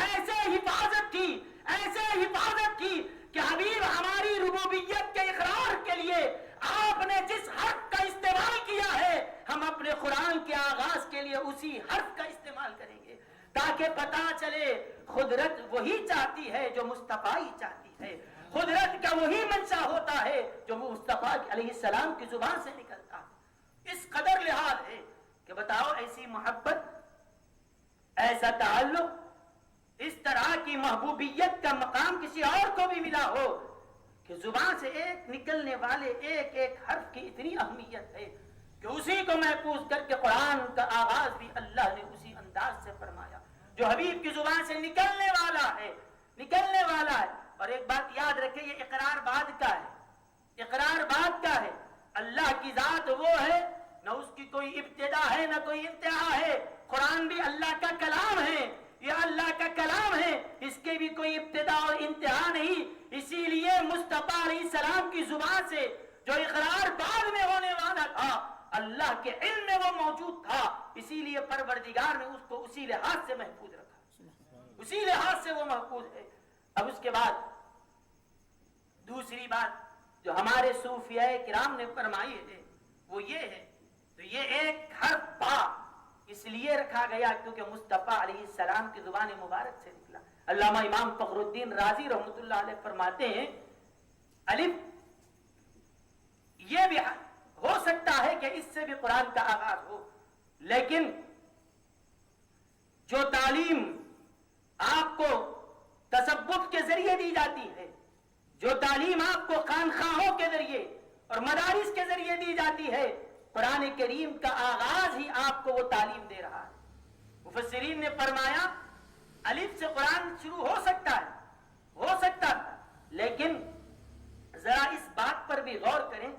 ایسے حفاظت کی کہ حبیب ہماری ربوبیت کے اقرار کے لیے آپ نے جس حرف کا استعمال کیا ہے ہم اپنے قرآن کے آغاز کے لیے اسی حرف کا استعمال کریں گے، تاکہ پتا چلے قدرت وہی چاہتی ہے جو مصطفیٰ ہی چاہتی ہے، قدرت کا وہی منشا ہوتا ہے جو مصطفیٰ علیہ السلام کی زبان سے نکلتا ہے. اس قدر لحاظ ہے کہ بتاؤ ایسی محبت، ایسا تعلق، اس طرح کی محبوبیت کا مقام کسی اور کو بھی ملا ہو کہ زبان سے ایک نکلنے والے ایک ایک حرف کی اتنی اہمیت ہے کہ اسی کو محفوظ کر کے قرآن کا آغاز بھی اللہ نے اسی انداز سے فرمایا جو حبیب کی زبان سے نکلنے والا ہے. اور ایک بات یاد رکھیں، یہ اقرار بعد کا ہے. اللہ کی ذات وہ ہے، نہ اس کی کوئی ابتدا ہے نہ کوئی انتہا ہے. قرآن بھی اللہ کا کلام ہے، یہ اللہ کا کلام ہے، اس کے بھی کوئی ابتدا اور انتہا نہیں. اسی لیے مصطفیٰ علیہ السلام کی زبان سے جو اقرار بعد میں ہونے والا تھا اللہ کے علم میں وہ موجود تھا، اسی لیے پروردگار نے اس کو اسی لحاظ سے محفوظ رکھا، اسی لحاظ سے وہ محفوظ ہے. اب اس کے بعد دوسری بات جو ہمارے صوفیاء کرام نے فرمائی ہے وہ یہ ہے، تو یہ ایک حرف با اس لیے رکھا گیا کیونکہ مصطفیٰ علیہ السلام کی زبان مبارک سے نکلا. علامہ امام فخر الدین رازی رحمۃ اللہ علیہ فرماتے ہیں الف یہ بھی ہو سکتا ہے کہ اس سے بھی قرآن کا آغاز ہو، لیکن جو تعلیم آپ کو تصوف کے ذریعے دی جاتی ہے، جو تعلیم آپ کو خانخواہوں کے ذریعے اور مدارس کے ذریعے دی جاتی ہے، قرآن کریم کا آغاز ہی آپ کو وہ تعلیم دے رہا ہے۔ مفسرین نے فرمایا الف سے قرآن شروع ہو سکتا تھا، لیکن ذرا اس بات پر بھی غور کریں،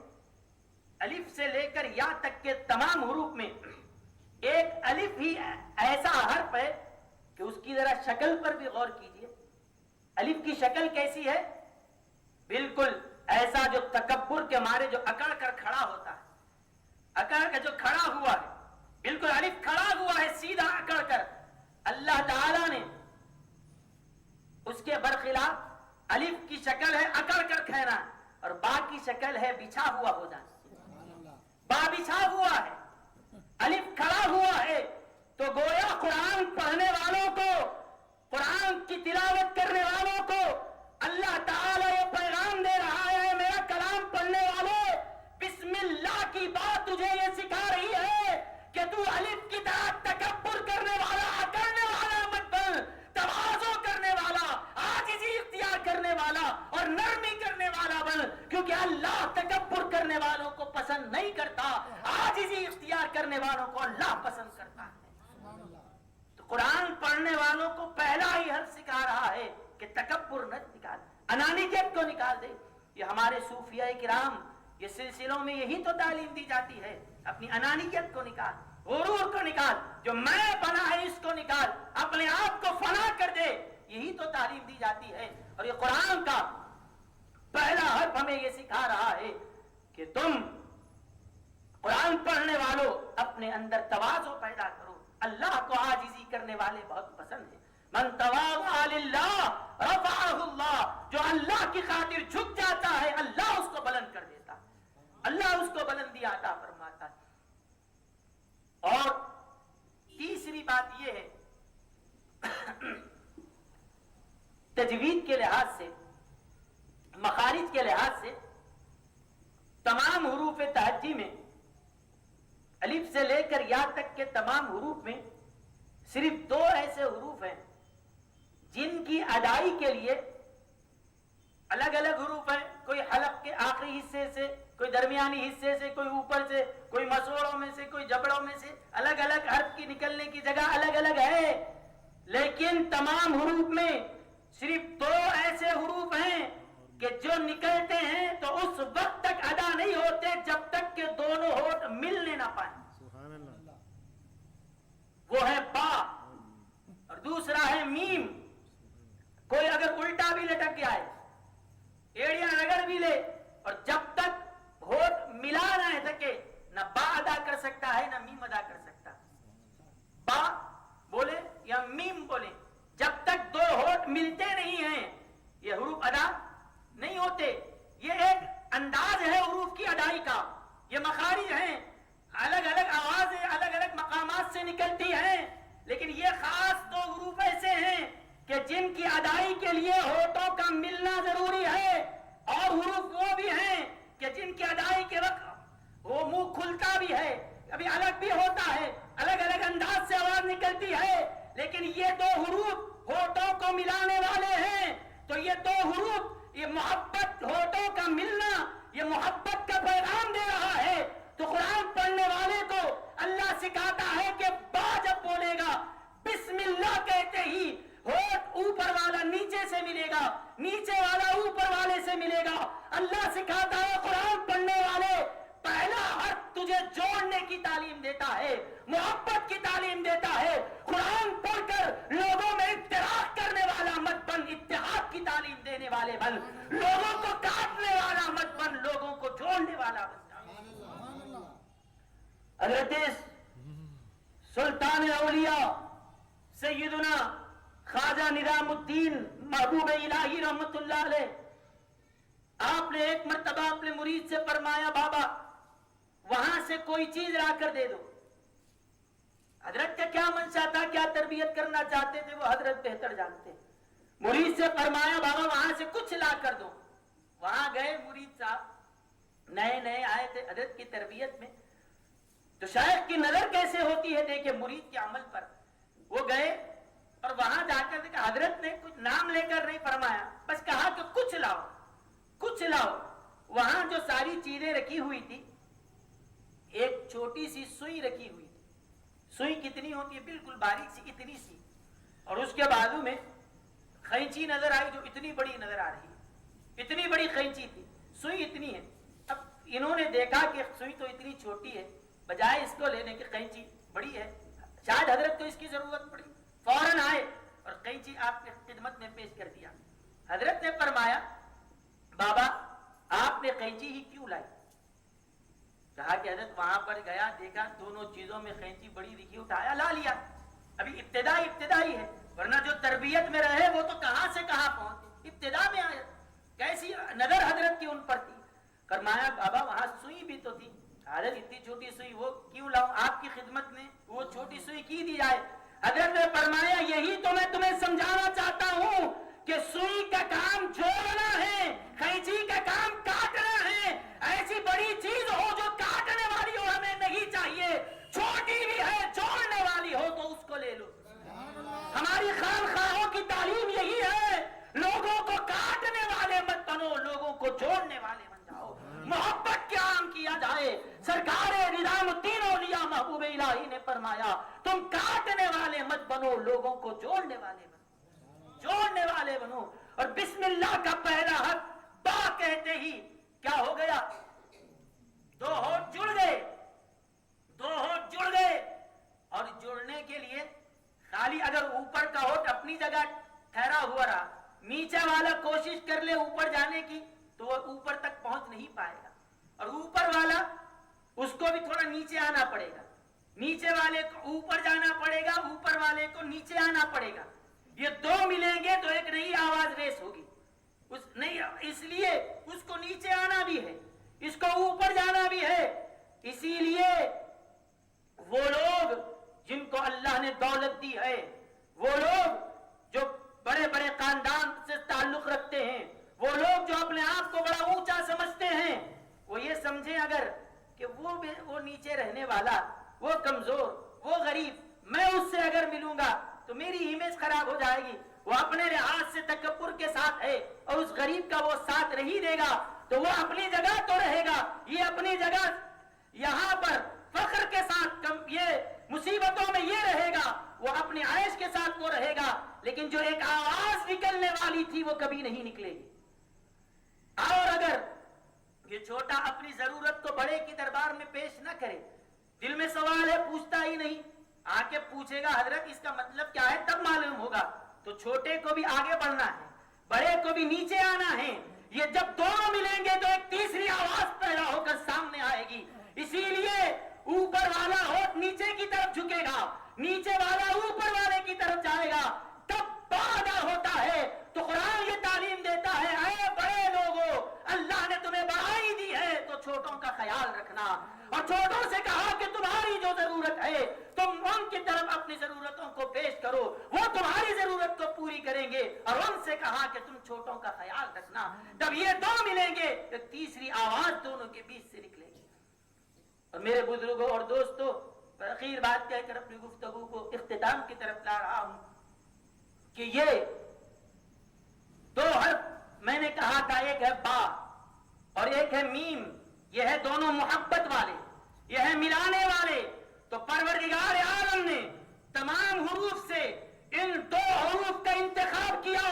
الف سے لے کر یا تک کے تمام حروف میں ایک الف ہی ایسا حرف ہے کہ اس کی ذرا شکل پر بھی غور کیجئے۔ الف کی شکل کیسی ہے؟ بالکل ایسا جو تکبر کے مارے جو اکڑ کر کھڑا ہوتا ہے، اکڑ کر جو کھڑا ہوا ہے، بالکل الف کھڑا ہوا ہے سیدھا اکڑ کر۔ اللہ تعالی نے اس کے برخلاف الف کی شکل ہے اکڑ کر کھڑنا، اور با کی شکل ہے بچھا ہوا ہو جانا۔ با بچھا ہوا ہے، الف کھڑا ہوا ہے، تو گویا قرآن پڑھنے والوں کو، قرآن کی تلاوت کرنے والوں کو اللہ تعالیٰ یہ پیغام دے رہا ہے، میرا کلام پڑھنے والوں، بسم اللہ کی بات تجھے یہ سکھا رہی ہے کہ تو الف کی طرح تکبر کرنے والا، اکڑنے والا مت بن، تواضع کرنے والا، عاجزی اختیار کرنے والا اور نرمی کرنے والا بن، کیونکہ اللہ تکبر کرنے والوں کو پسند نہیں کرتا، عاجزی اختیار کرنے والوں کو اللہ پسند کرتا ہے۔ تو قرآن پڑھنے والوں کو پہلا ہی حرف سکھا رہا ہے کہ تکبر نہ نکال، انانیت کو نکال دے۔ یہ ہمارے صوفیاء کرام یہ سلسلوں میں یہی تو تعلیم دی جاتی ہے، اپنی انانیت کو نکال، غرور کو نکال، جو میں بنا ہے اس کو نکال، اپنے آپ کو فنا کر دے، یہی تو تعلیم دی جاتی ہے۔ اور یہ قرآن کا پہلا حرف ہمیں یہ سکھا رہا ہے کہ تم قرآن پڑھنے والوں اپنے اندر تواضع پیدا کرو۔ اللہ کو عاجزی کرنے والے بہت پسند ہیں۔ من تواضع للہ رفعہ اللہ، جو اللہ کی خاطر جھک جاتا ہے اللہ اس کو بلند کر دیتا ہے، اللہ اس کو بلندی عطا فرماتا ہے۔ اور تیسری بات یہ ہے تجوید کے لحاظ سے، مخارج کے لحاظ سے تمام حروف تہجی میں الف سے لے کر یا تک کے تمام حروف میں صرف دو ایسے حروف ہیں جن کی ادائی کے لیے الگ الگ حروف ہیں، کوئی حلق کے آخری حصے سے، کوئی درمیانی حصے سے، کوئی اوپر سے، کوئی مسوڑوں میں سے، کوئی جبڑوں میں سے، الگ الگ حرف کی نکلنے کی جگہ الگ الگ ہے، لیکن تمام حروف میں صرف دو ایسے حروف ہیں کہ جو نکلتے ہیں تو اس وقت تک ادا نہیں ہوتے جب تک کہ دونوں ہونٹ ملنے نہ پائیں۔ وہ ہے با اور دوسرا ہے میم۔ کوئی اگر الٹا بھی لٹک گیا ہے، ایڑیاں رگڑ بھی لے، اور جب تک ہونٹ ملا نہ سکے نہ با ادا کر سکتا ہے نہ میم ادا کر سکتا۔ با بولے یا میم بولے، جب تک دو ہونٹ ملتے نہیں ہیں یہ حروف ادا نہیں ہوتے۔ یہ ایک انداز ہے حروف کی ادائی کا، یہ مخارج ہیں، الگ الگ آوازیں الگ الگ مقامات سے نکلتی ہیں، لیکن یہ خاص دو حروف ایسے ہیں کہ جن کی ادائی کے لیے ہونٹوں کا ملنا ضروری ہے، اور حروف وہ بھی ہیں کہ جن کی ادائی کے وقت وہ منہ کھلتا بھی ہے، کبھی الگ بھی ہوتا ہے، الگ الگ انداز سے آواز نکلتی ہے، لیکن یہ دو حروف ہونٹوں کو ملانے والے ہیں۔ تو یہ دو حروف، یہ محبت، ہونٹوں کا ملنا، یہ محبت کا پیغام دے رہا ہے۔ تو قرآن پڑھنے والے کو اللہ سکھاتا ہے کہ با جب بولے گا، بسم اللہ کہتے ہی ہونٹ اوپر والا نیچے سے ملے گا، نیچے والا اوپر والے سے ملے گا۔ اللہ سکھاتا ہے قرآن پڑھنے والے، پہلا حرف تجھے جوڑنے کی تعلیم دیتا ہے، محبت کی تعلیم دیتا ہے۔ قرآن پڑھ کر لوگوں میں افتراق کرنے والا مت بن، اتحاد کی تعلیم دینے والے بن، لوگوں کو کاٹنے والا مت بن، لوگوں کو جوڑنے والا بن۔ حضرت سلطان اولیاء سیدنا خواجہ نظام الدین محبوب الہی رحمت اللہ علیہ، آپ نے ایک مرتبہ اپنے مرید سے فرمایا بابا وہاں سے کوئی چیز لا کر دے دو۔ حضرت کا کیا منشا تھا، کیا تربیت کرنا چاہتے تھے وہ حضرت بہتر جانتے ہیں۔ مرید سے فرمایا بابا وہاں سے کچھ لا کر دو. وہاں گئے مرید صاحب, نئے نئے آئے تھے حضرت کی تربیت میں, تو شیخ کی نظر کیسے ہوتی ہے دیکھے مرید کے عمل پر. وہ گئے اور وہاں جا کر دیکھا حضرت نے کچھ نام لے کر نہیں فرمایا, بس کہا کہ کچھ لاؤ کچھ لاؤ. وہاں جو ساری چیزیں رکھی ہوئی تھی, ایک چھوٹی سی سوئی رکھی ہوئی تھی. سوئی کتنی ہوتی ہے, بالکل باریک سی اتنی سی, اور اس کے بازو میں قینچی نظر آئی جو اتنی بڑی نظر آ رہی ہے. اتنی بڑی قینچی تھی, سوئی اتنی ہے. اب انہوں نے دیکھا کہ سوئی تو اتنی چھوٹی ہے, بجائے اس کو لینے کی قینچی بڑی ہے, شاید حضرت کو اس کی ضرورت پڑی. فوراً آئے اور قینچی آپ کی خدمت میں پیش کر دیا. حضرت نے فرمایا بابا آپ نے قینچی ہی کیوں لائی؟ کہا کہ حضرت وہاں پر گیا, دیکھا دونوں چیزوں میں قینچی بڑی دکھی, اٹھایا لا لیا. ابھی ابتدائی ہے, ورنہ جو تربیت میں رہے وہ تو کہاں سے کہاں پہنچے, ابتدا میں آیا. کیسی نظر حضرت کی ان پر تھی. فرمایا بابا وہاں سوئی بھی تو تھی. حضرت اتنی چھوٹی سوئی وہ کیوں لاؤں, آپ کی خدمت میں وہ چھوٹی سوئی کی دی جائے. حضرت نے فرمایا یہی تو میں تمہیں سمجھانا چاہتا ہوں کہ سوئی کا کام جوڑنا ہے, قینچی کا کام کاٹنا ہے. ایسی بڑی چیز ہو جو کاٹنے والی ہو ہمیں نہیں چاہیے, چھوٹی بھی ہے جوڑنے والی ہو تو اس کو لے لو. ہماری خانقاہوں کی تعلیم یہی ہے, لوگوں کو کاٹنے والے مت بنو, لوگوں کو جوڑنے والے بن جاؤ. محبت کے عام کیا جائے. سرکار نظام الدین اولیاء محبوب الہی نے فرمایا تم کاٹنے والے مت بنو, لوگوں کو جوڑنے والے بنو, جوڑنے والے بنو. اور بسم اللہ کا پہلا حرف با کہتے ہی کیا ہو گیا, دو ہونٹ جڑ گئے, دو ہونٹ جڑ گئے. اور جڑنے کے لیے خالی اگر اوپر کا ہونٹ اپنی جگہ ٹھہرا ہوا رہا, نیچے والا کوشش کر لے اوپر جانے کی تو وہ اوپر تک پہنچ نہیں پائے گا, اور اوپر والا اس کو بھی تھوڑا نیچے آنا پڑے گا, نیچے والے کو اوپر جانا پڑے گا, اوپر والے کو نیچے آنا پڑے گا. یہ دو ملیں گے تو ایک نئی آواز ریس ہوگی. اس لیے اس کو نیچے آنا بھی ہے, اس کو اوپر جانا بھی ہے. اسی لیے وہ لوگ جن کو اللہ نے دولت دی ہے, وہ لوگ جو بڑے بڑے خاندان سے تعلق رکھتے ہیں, وہ لوگ جو اپنے آپ کو بڑا اونچا سمجھتے ہیں, وہ یہ سمجھیں اگر کہ وہ نیچے رہنے والا, وہ کمزور, وہ غریب, میں اس سے اگر ملوں گا تو میری امیج خراب ہو جائے گی. وہ اپنے لحاظ سے تکبر کے ساتھ ہے اور اس غریب کا وہ ساتھ نہیں دے گا تو وہ اپنی جگہ تو رہے گا, یہ اپنی جگہ یہاں پر فخر کے ساتھ یہ مصیبتوں میں یہ رہے گا, وہ اپنی عیش کے ساتھ وہ رہے گا. لیکن جو ایک آواز نکلنے والی تھی وہ کبھی نہیں نکلے گی. اور اگر یہ چھوٹا اپنی ضرورت کو بڑے کی دربار میں پیش نہ کرے, دل میں سوال ہے پوچھتا ہی نہیں, آ کے پوچھے گا حضرت اس کا مطلب کیا ہے تب معلوم ہوگا, تو چھوٹے کو بھی آگے بڑھنا ہے, بڑے کو بھی نیچے آنا ہے. یہ جب دونوں ملیں گے تو ایک تیسری آواز پیدا ہو کر سامنے آئے گی. اسی لیے اوپر والا ہونٹ نیچے کی طرف جھکے گا, نیچے والا اوپر والے کی طرف جائے گا, تب پیدا ہوتا ہے. تو قرآن یہ تعلیم دیتا ہے اے بڑے لوگوں, اللہ نے تمہیں بڑائی دی ہے تو چھوٹوں کا خیال رکھنا, اور چھوٹوں سے کہا کہ تمہاری جو ضرورت ہے تم ان کی طرف اپنی ضرورتوں کو پیش کرو, وہ تمہاری ضرورت کو پوری کریں گے, اور ان سے کہا کہ تم چھوٹوں کا خیال رکھنا. جب یہ دو ملیں گے تو تیسری آواز دونوں کے بیچ سے نکلے گی. اور میرے بزرگوں اور دوستوں, اخیر بات کہہ کر اپنی گفتگو کو اختتام کی طرف لا رہا ہوں کہ یہ دو حرف میں نے کہا تھا, ایک ہے با اور ایک ہے میم, یہ ہے دونوں محبت والے, یہ ہے ملانے والے. تو پروردگار عالم نے تمام حروف سے ان دو حروف کا انتخاب کیا,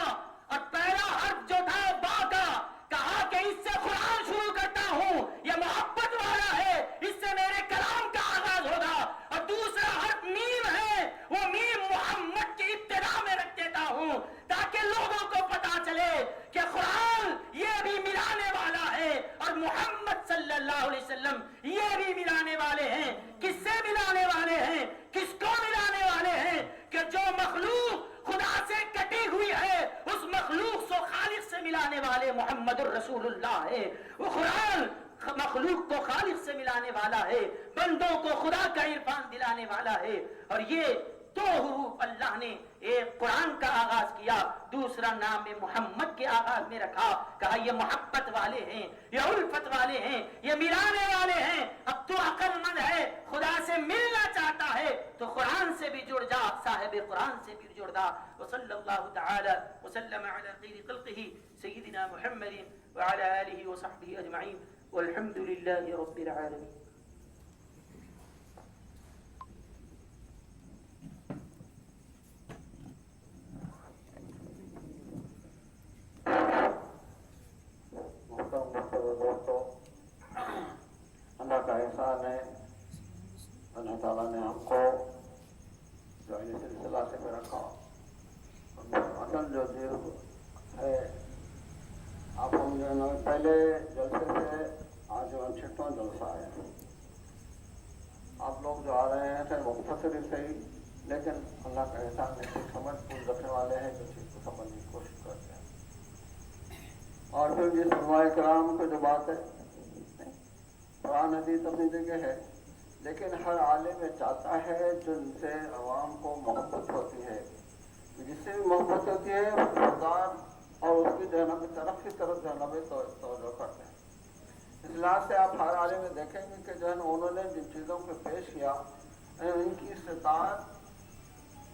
اور پہلا حرف جو تھا با کا, کہا کہ اس سے قرآن شروع کرتا ہوں, یہ محبت والا ہے, اس سے میرے کلام کا آغاز ہوگا. اور دوسرا حرف میم ہے, وہ میم محمد کی ابتدا میں رکھ دیتا ہوں تاکہ لوگوں کو پتا چلے کہ قرآن یہ بھی ملانے والا ہے اور محمد صلی اللہ علیہ وسلم یہ بھی ملانے والے ہیں. کس سے ملانے والے ہیں, کس کو ملانے والے ہیں؟ کہ جو مخلوق خدا سے کٹی ہوئی ہے اس مخلوق کو خالق سے ملانے والے محمد الرسول اللہ ہے. وہ قرآن مخلوق کو خالق سے ملانے والا ہے, بندوں کو خدا کا عرفان دلانے والا ہے. اور یہ دو حروف اللہ نے ایک قرآن کا آغاز کیا، دوسرا نام محمد کے آغاز میں رکھا، کہا یہ محبت والے ہیں، یہ الفت والے ہیں، یہ ملانے والے ہیں۔ اب تو عقل مند ہے، خدا سے ملنا چاہتا ہے تو قرآن سے بھی جڑ جا، صاحب قرآن سے بھی جڑ جا۔ وصلی اللہ تعالی وسلم علی خیر خلقہ سیدنا محمد وعلی آلہ وصحبہ اجمعین والحمد للہ رب العالمین۔ اللہ کا احسان ہے، اللہ تعالیٰ نے ہم کو جو ہے سلسلہ سے میں رکھا، اصل جو دیر ہے آپ ہم جو ہے نا پہلے جلسے سے آج جو چھٹواں جلسہ ہے، آپ لوگ جو آ رہے ہیں مختصر سے ہی، لیکن اللہ کا احسان ہے کچھ سمجھ پوچھ رکھنے والے ہیں جو چیز کو سمجھنے کی کوشش کرتے ہیں۔ اور پھر جس علماء کرام کی جو بات ہے، قرآن حدیث اپنی جگہ ہے، لیکن ہر عالم چاہتا ہے جن سے عوام کو محبت ہوتی ہے، جس سے بھی محبت ہوتی ہے خوددار اور اس کی جو ہے نا طرف کی طرف جو ہے نا توجہ کرتے ہیں۔ اس لحاظ سے آپ ہر عالم میں دیکھیں گے کہ جو ہے نا انہوں نے جن چیزوں کو پیش کیا ان کی استطاعت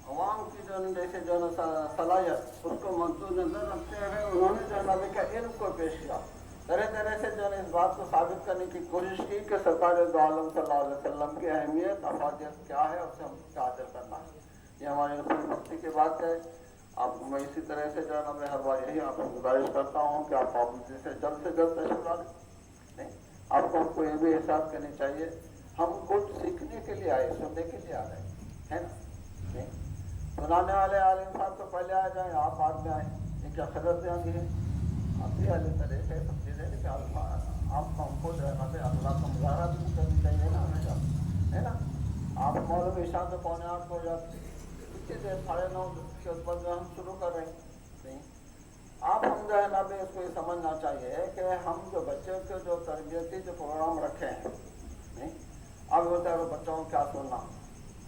عوام کی جو ہے جیسے جو ہے نا صلاحیت اس کو مد نظر رکھتے ہوئے انہوں نے جو ہے نا علم کو پیش کیا، طرح طرح سے جو ہے اس بات کو ثابت کرنے کی کوشش کی کہ سرکار دو عالم صلی اللہ علیہ وسلم کی اہمیت افادیت کیا ہے، اس سے ہم کیا حاصل کرنا ہے۔ یہ ہماری رسول بختی کی بات ہے۔ آپ کو میں اسی طرح سے جو ہے نا میں ہر بار یہی آپ کو گزارش کرتا ہوں کہ آپ پابندی سے جلد تشریف لا لیں۔ آپ کو ہم کو یہ بھی احساس کرنی چاہیے ہم کچھ سیکھنے کے لیے آئے، سننے کے لیے آ رہے ہیں نا، سنانے والے عالم صاحب تو پہلے آ جائیں، آپ بعد میں آئیں، یہ کیا خدمت میں آتی ہے؟ آپ بھی عالم طرح سے سب چیزیں، لیکن آپ کو ہم کو جو ہے نا اخلاق کا مظاہرہ بھی کرنی چاہیے نا ہمیشہ، ہے نا۔ آپ مولوی عشاء سے 7:45 ہو جاتے، کتنی دیر 9:30 کے بعد ہم شروع کر رہے ہیں، نہیں آپ ہم جو ہے نا بھی اس کو یہ سمجھنا چاہیے کہ ہم جو بچوں کے جو تربیتی جو پروگرام رکھے ہیں، نہیں اب ہوتا ہے بچوں کو کیا سننا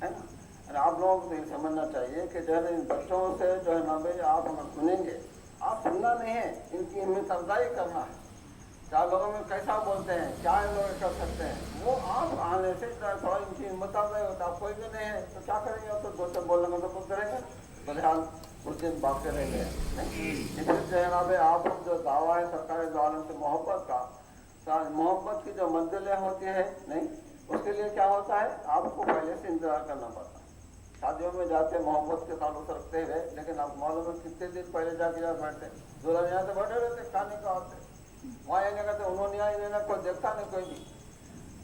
ہے نا، آپ لوگوں کو یہ سمجھنا چاہیے کہ جو ہے نا ان بچوں سے جو ہے نا بھائی آپ ہمیں سنیں گے، آپ سننا نہیں ہے، ان کی ہمت افزائی کرنا ہے، کیا لوگوں میں کیسا بولتے ہیں، کیا ان لوگ کر سکتے ہیں، وہ آپ آنے سے تھوڑا ان کی ہمت افزائی ہوتا ہے۔ کوئی بھی نہیں ہے تو کیا کریں گے، تو دو سے بولنے میں تو کچھ کریں گے، بہرحال اس دن باقی رہیں گے۔ اس لیے جو ہے نا بھائی آپ جو دعویٰ ہے سرکار دو عالم سے محبت کا، محبت کی جو منزلیں ہوتی ہیں نہیں، اس کے لیے کیا ہوتا ہے آپ کو پہلے سے انتظار کرنا پڑتا ہے۔ شادیوں میں جاتے محبت کے تعلق رکھتے ہوئے، لیکن آپ معلوم ہے کتنے دن پہلے جا کے بیٹھتے، دلہن یہاں سے بیٹھے رہتے کھانے کا ہوتے، وہاں یہ نہیں کہتے انہوں نے آئی نہیں، کوئی دیکھتا نہیں، کوئی بھی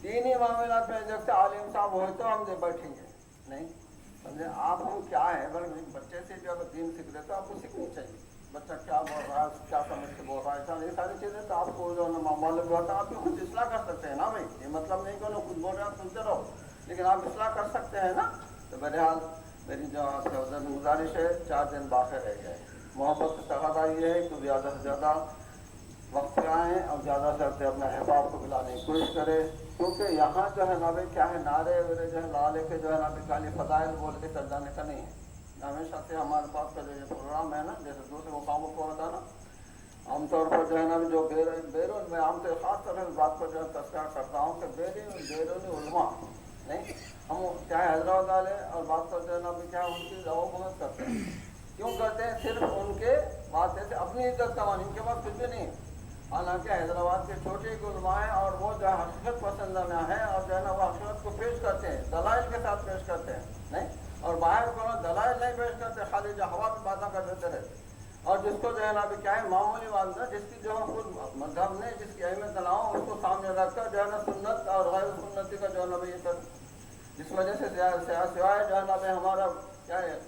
دینی معاملات میں دیکھتے عالم صاحب ہوئے تو ہم بیٹھیں گے، نہیں سمجھے آپ ہم کیا ہے، بچے سے جو اگر دین سیکھ رہے تو آپ کو سیکھنی چاہیے، بچہ کیا بول رہا ہے، کیا سمجھ کے بول رہا ہے، یہ ساری چیزیں تو آپ کو جو معلوم ہوتا ہے، آپ بھی خود اصلاح کر سکتے ہیں نا بھائی، یہ مطلب نہیں کہ انہوں خود بول رہے آپ سنتے رہو، لیکن آپ اصلاح کر سکتے ہیں نا۔ تو بہرحال میری جو آپ سے گزارش ہے 4 دن باقی رہ گئے، محبت کا تقاضا یہ ہے کہ زیادہ سے زیادہ وقت پہ آئیں اور زیادہ سے زیادہ اپنے احباب کو بلانے کی کوشش کرے، کیونکہ یہاں جو ہے نا بھائی کیا ہے نعرے وغیرہ جو ہے لالے کے جو ہے نا خالی فضائل بول کے چل جانے کا نہیں ہے، ہمیشہ سے ہمارے پاس کا جو یہ پروگرام ہے نا، جیسے دوسرے مقاموں کو ہوتا ہے نا، عام طور پر جو ہے نا جو بیرون میں عام طور خاص طور سے اس بات کو جو ہے تذکرہ کرتا ہوں کہ بیرونی علماء نہیں، ہم چاہے حیدرآباد والے اور بات کرتے ہیں نا بھی کیا ان کی دعو بہت کرتے ہیں، کیوں کرتے ہیں؟ صرف ان کے بات سے اپنی عزت کمانی، ان کے پاس کچھ بھی نہیں، حالانکہ حیدرآباد کے چھوٹے علماء ہیں اور وہ جو حقیقت پسندانہ ہیں اور جو ہے نا وہ حقیقت کو پیش کرتے ہیں، دلائل کے ساتھ پیش کرتے ہیں، نہیں اور باہر کو دلائل نہیں پیش کرتے، خالی جو ہوا میں باتیں کر دیتے رہتے، اور جس کو جو ہے نا ابھی کیا ہے معمولی بات ہے، جس کی جو ہے خود مذہب نے جس کی اہمیت نہ ہو اس کو سامنے رکھ کر جو ہے نا سنت اور غیر سنتی کا جو ہے نا یہ کر، جس وجہ سے سوائے جو ہے نا ہمارا کیا ہے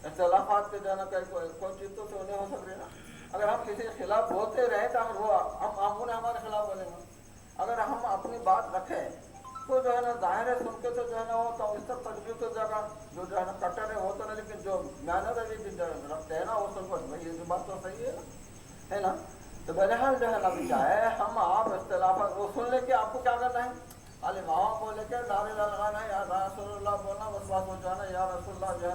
اختلافات کے جو ہے نا کوئی چیز تو نہیں ہو سک رہی نا، اگر ہم کسی کے خلاف بولتے رہیں تو وہ ہم نے ہمارے خلاف بولیں گے، اگر ہم اپنی بات رکھیں تو جو ہے نا ظاہر ہے سن کے تو جو ہے نا وہ تو اس تک تجویز ہو جائے گا، جو ہے نا کٹر ہے وہ تو نہیں، لیکن جو مینر رکھتے ہیں نا وہ سن پر بھائی یہ بات تو صحیح ہے نا۔ تو بہرحال جو ہے نا کیا ہے ہم آپ اختلافات وہ سن لیں کہ آپ کو کیا کرنا ہے، خالی وہاں کو لے کے نعرے لگانا ہے یا رسول اللہ بولنا، بس بات ہو جانا یا رسول اللہ جو ہے